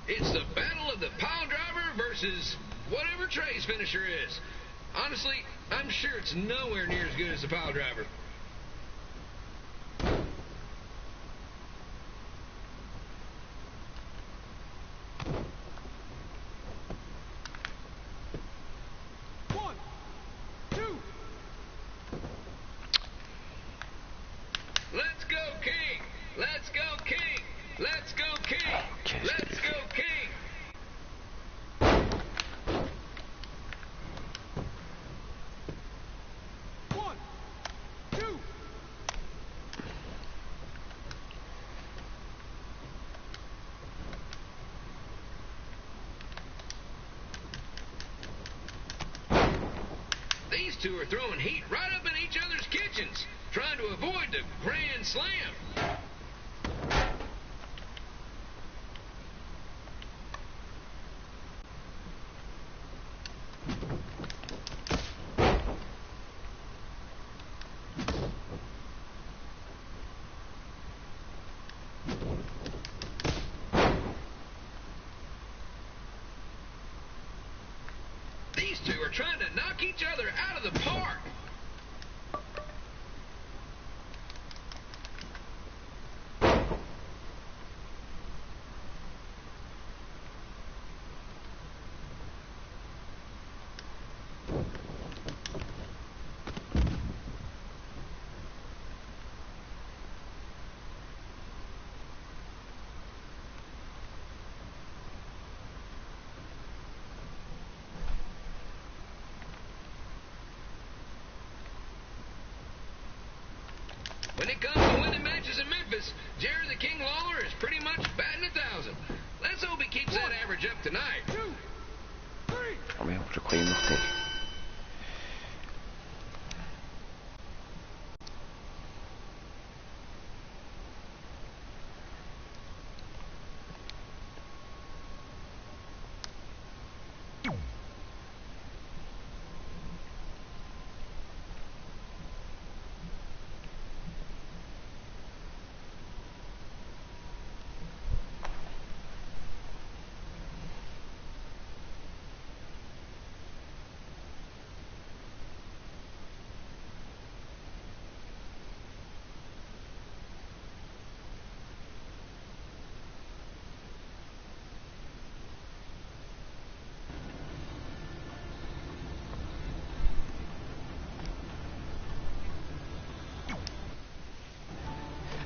It's the battle of the pile driver versus whatever Trey's finisher is. Honestly, I'm sure it's nowhere near as good as the pile driver. Let's go, King! Let's go, King! Let's go, King! Let's go, King! These two are throwing heat right up in each other's kitchens, trying to avoid the Grand Slam. These two are trying to knock each other out of the park. When it comes to winning matches in Memphis, Jerry the King Lawler is pretty much batting 1,000. Let's hope he keeps that average up tonight. Oh merde, je croyais mortel.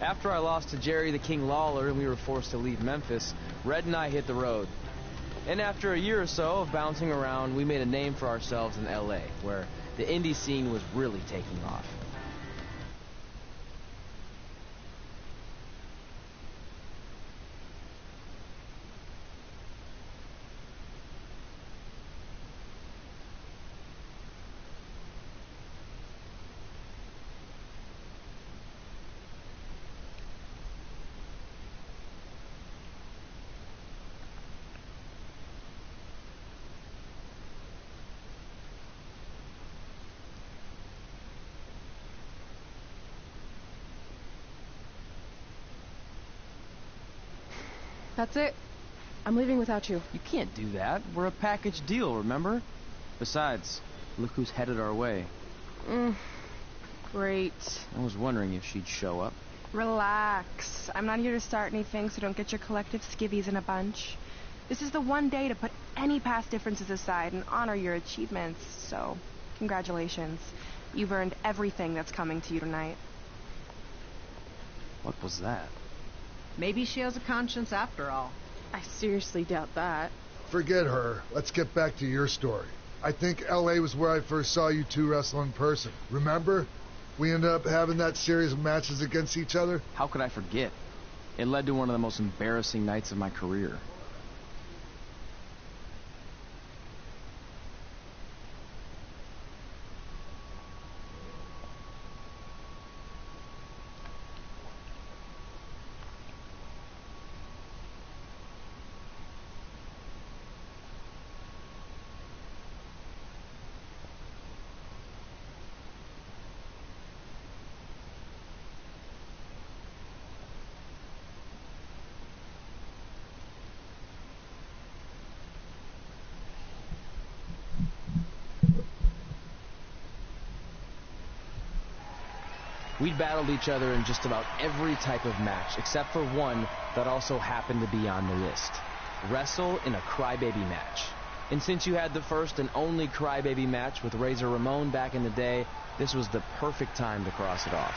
After I lost to Jerry the King Lawler and we were forced to leave Memphis, Red and I hit the road. And after a year or so of bouncing around, we made a name for ourselves in LA, where the indie scene was really taking off. That's it. I'm leaving without you. You can't do that. We're a package deal, remember? Besides, look who's headed our way. Great. I was wondering if she'd show up. Relax. I'm not here to start anything, so don't get your collective skivvies in a bunch. This is the one day to put any past differences aside and honor your achievements, so congratulations. You've earned everything that's coming to you tonight. What was that? Maybe she has a conscience after all. I seriously doubt that. Forget her. Let's get back to your story. I think L.A. was where I first saw you two wrestle in person. Remember? We ended up having that series of matches against each other. How could I forget? It led to one of the most embarrassing nights of my career. We'd battled each other in just about every type of match, except for one that also happened to be on the list. Wrestle in a crybaby match. And since you had the first and only crybaby match with Razor Ramon back in the day, this was the perfect time to cross it off.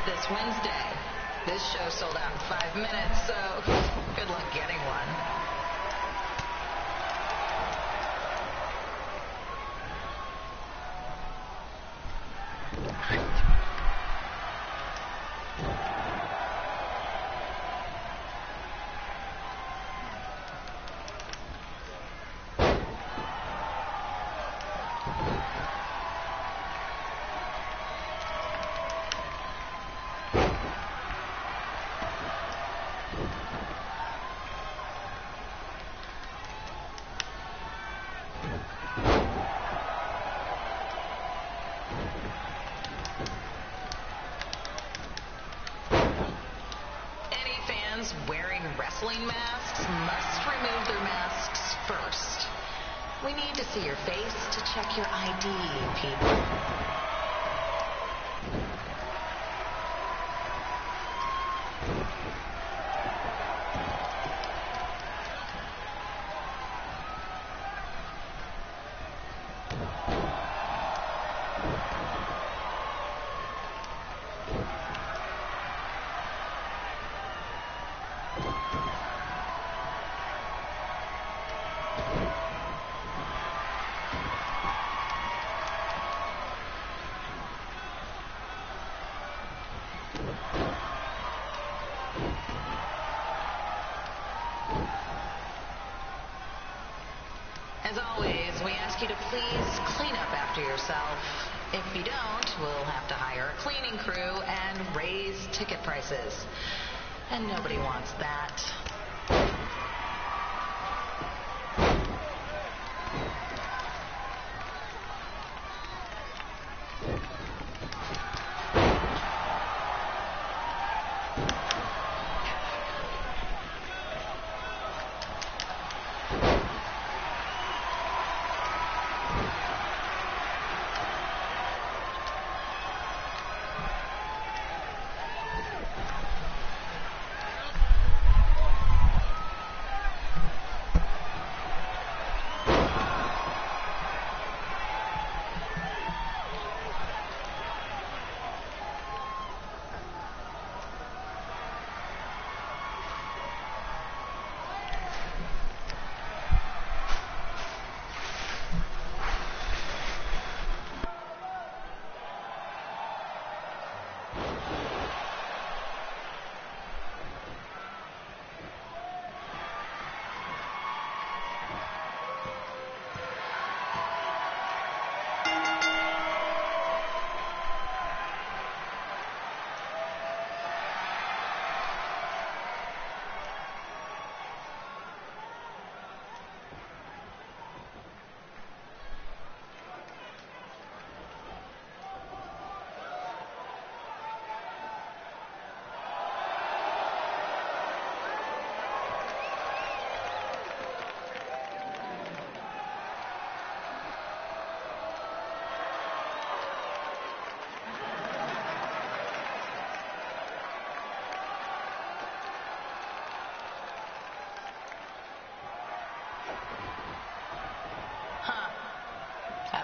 This Wednesday. This show sold out in 5 minutes, so good luck getting one. Wearing wrestling masks must remove their masks first. We need to see your face to check your ID, people. As always, we ask you to please clean up after yourself. If you don't, we'll have to hire a cleaning crew and raise ticket prices. And nobody wants that.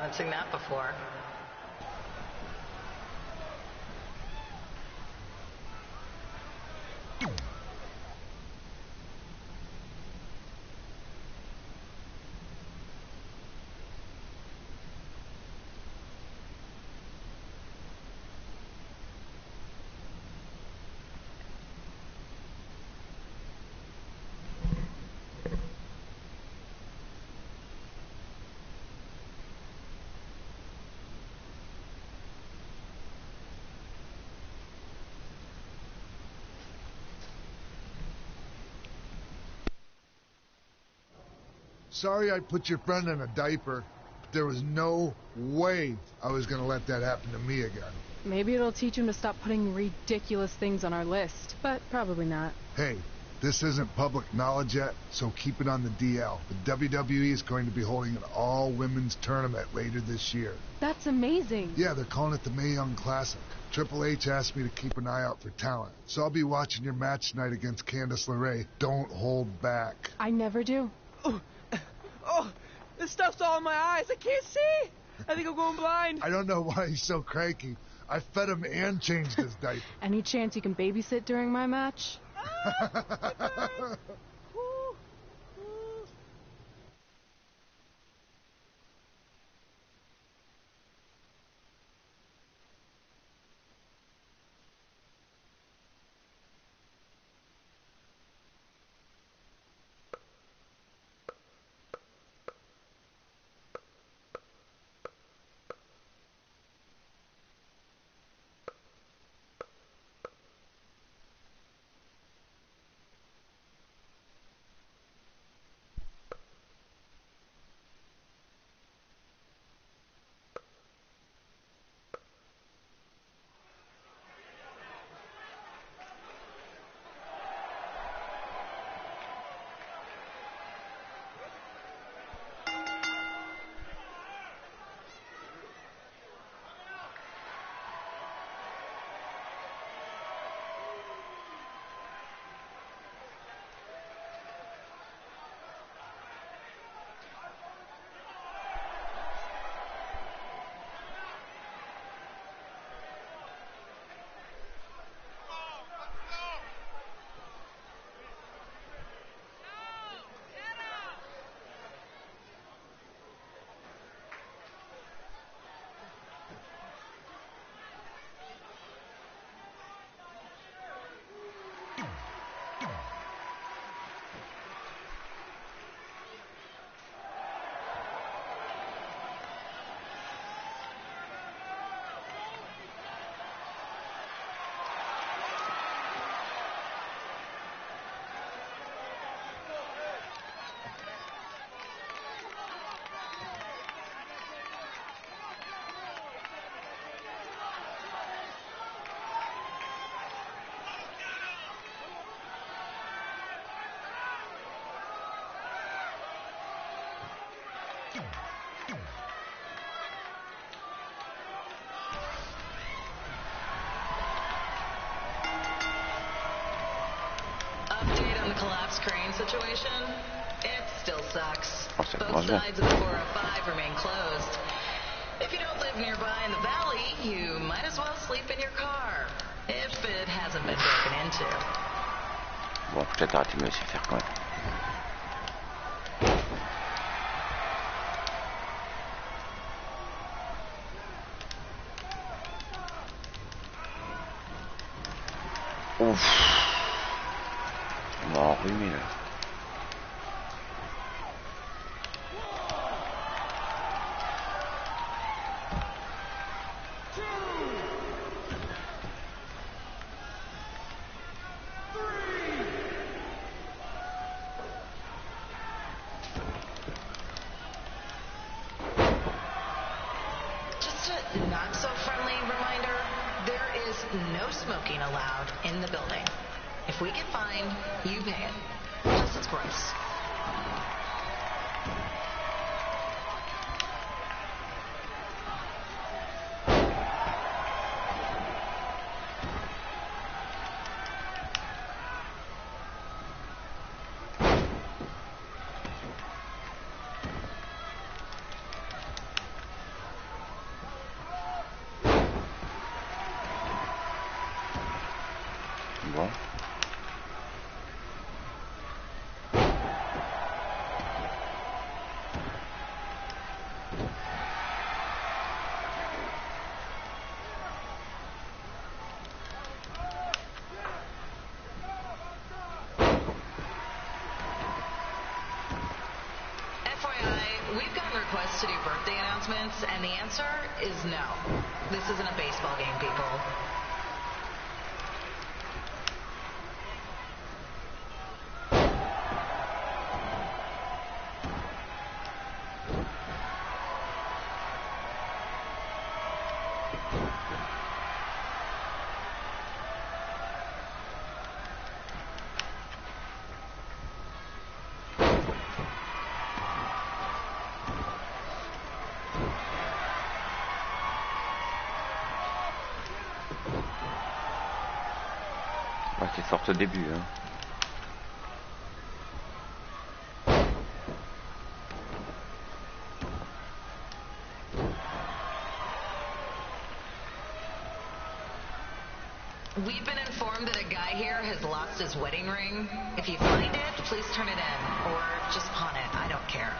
haven't seen that before. Sorry I put your friend in a diaper, but there was no way I was going to let that happen to me again. Maybe it'll teach him to stop putting ridiculous things on our list, but probably not. Hey, this isn't public knowledge yet, so keep it on the DL. The WWE is going to be holding an all-women's tournament later this year. That's amazing. Yeah, they're calling it the Mae Young Classic. Triple H asked me to keep an eye out for talent, so I'll be watching your match tonight against Candice LeRae. Don't hold back. I never do. Oh, this stuff's all in my eyes. I can't see. I think I'm going blind. I don't know why he's so cranky. I fed him and changed his diaper. Any chance you can babysit during my match? Update on the collapsed crane situation? It still sucks. Oh, c'est Both bien. sides of the 405 remain closed. If you don't live nearby in the valley, you might as well sleep in your car. If it hasn't been broken into. Bon, peut-être arrêter de me laisser faire quand même. Ouf. On va enrhumer là. Just a not-so-friendly reminder, there is no smoking allowed in the building. If we get fined, you pay it. Plus, it's gross. Bon. We've gotten requests to do birthday announcements, and the answer is no. This isn't a baseball game, people. Ouais, c'est fort au début, hein. We've been informed that a guy here has lost his wedding ring. If you find it, please turn it in, or just pawn it. I don't care.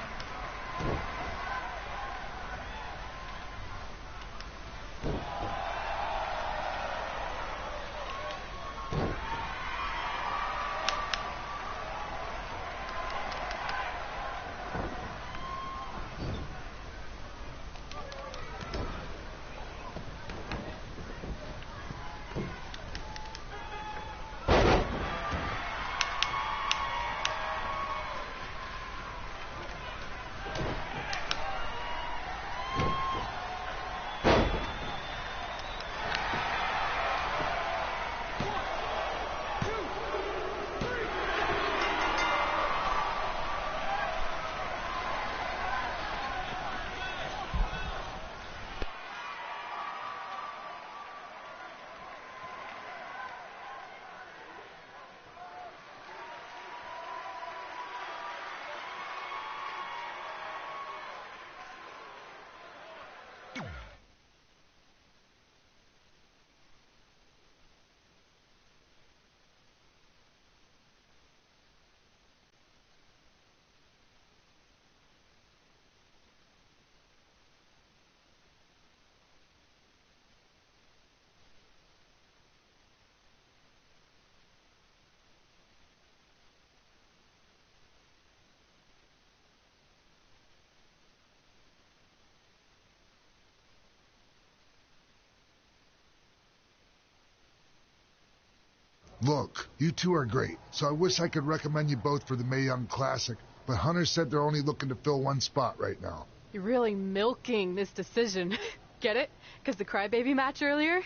Look, you two are great, so I wish I could recommend you both for the Mae Young Classic, but Hunter said they're only looking to fill one spot right now. You're really milking this decision. Get it? Because the crybaby match earlier?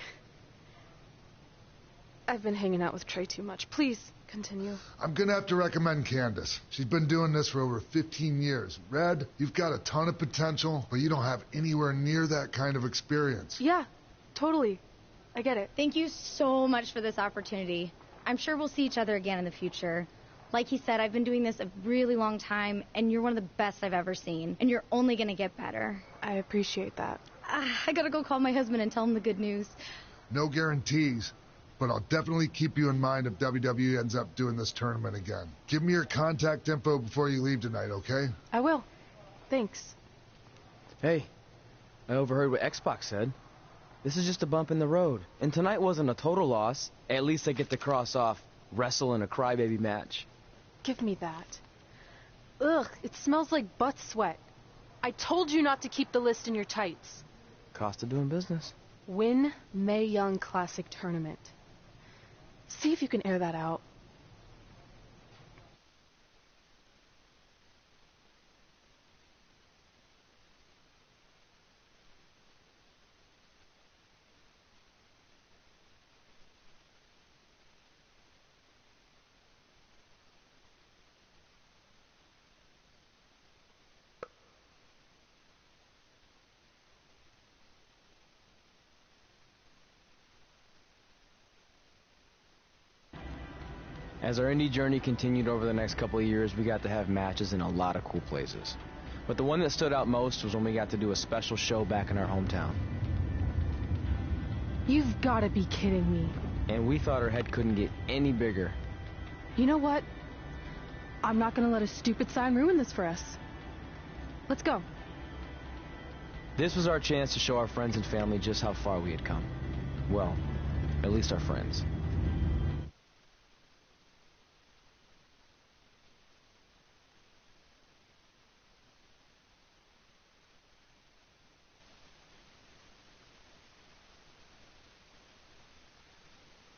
I've been hanging out with Trey too much. Please, continue. I'm gonna have to recommend Candace. She's been doing this for over 15 years. Red, you've got a ton of potential, but you don't have anywhere near that kind of experience. Yeah, totally. I get it. Thank you so much for this opportunity. I'm sure we'll see each other again in the future. Like he said, I've been doing this a really long time, and you're one of the best I've ever seen. And you're only going to get better. I appreciate that. I gotta go call my husband and tell him the good news. No guarantees, but I'll definitely keep you in mind if WWE ends up doing this tournament again. Give me your contact info before you leave tonight, okay? I will. Thanks. Hey, I overheard what Xbox said. This is just a bump in the road. And tonight wasn't a total loss. At least I get to cross off wrestle in a crybaby match. Give me that. Ugh, it smells like butt sweat. I told you not to keep the list in your tights. Cost of doing business. Win Mae Young Classic Tournament. See if you can air that out. As our indie journey continued over the next couple of years, we got to have matches in a lot of cool places. But the one that stood out most was when we got to do a special show back in our hometown. You've got to be kidding me. And we thought her head couldn't get any bigger. You know what? I'm not gonna let a stupid sign ruin this for us. Let's go. This was our chance to show our friends and family just how far we had come. Well, at least our friends.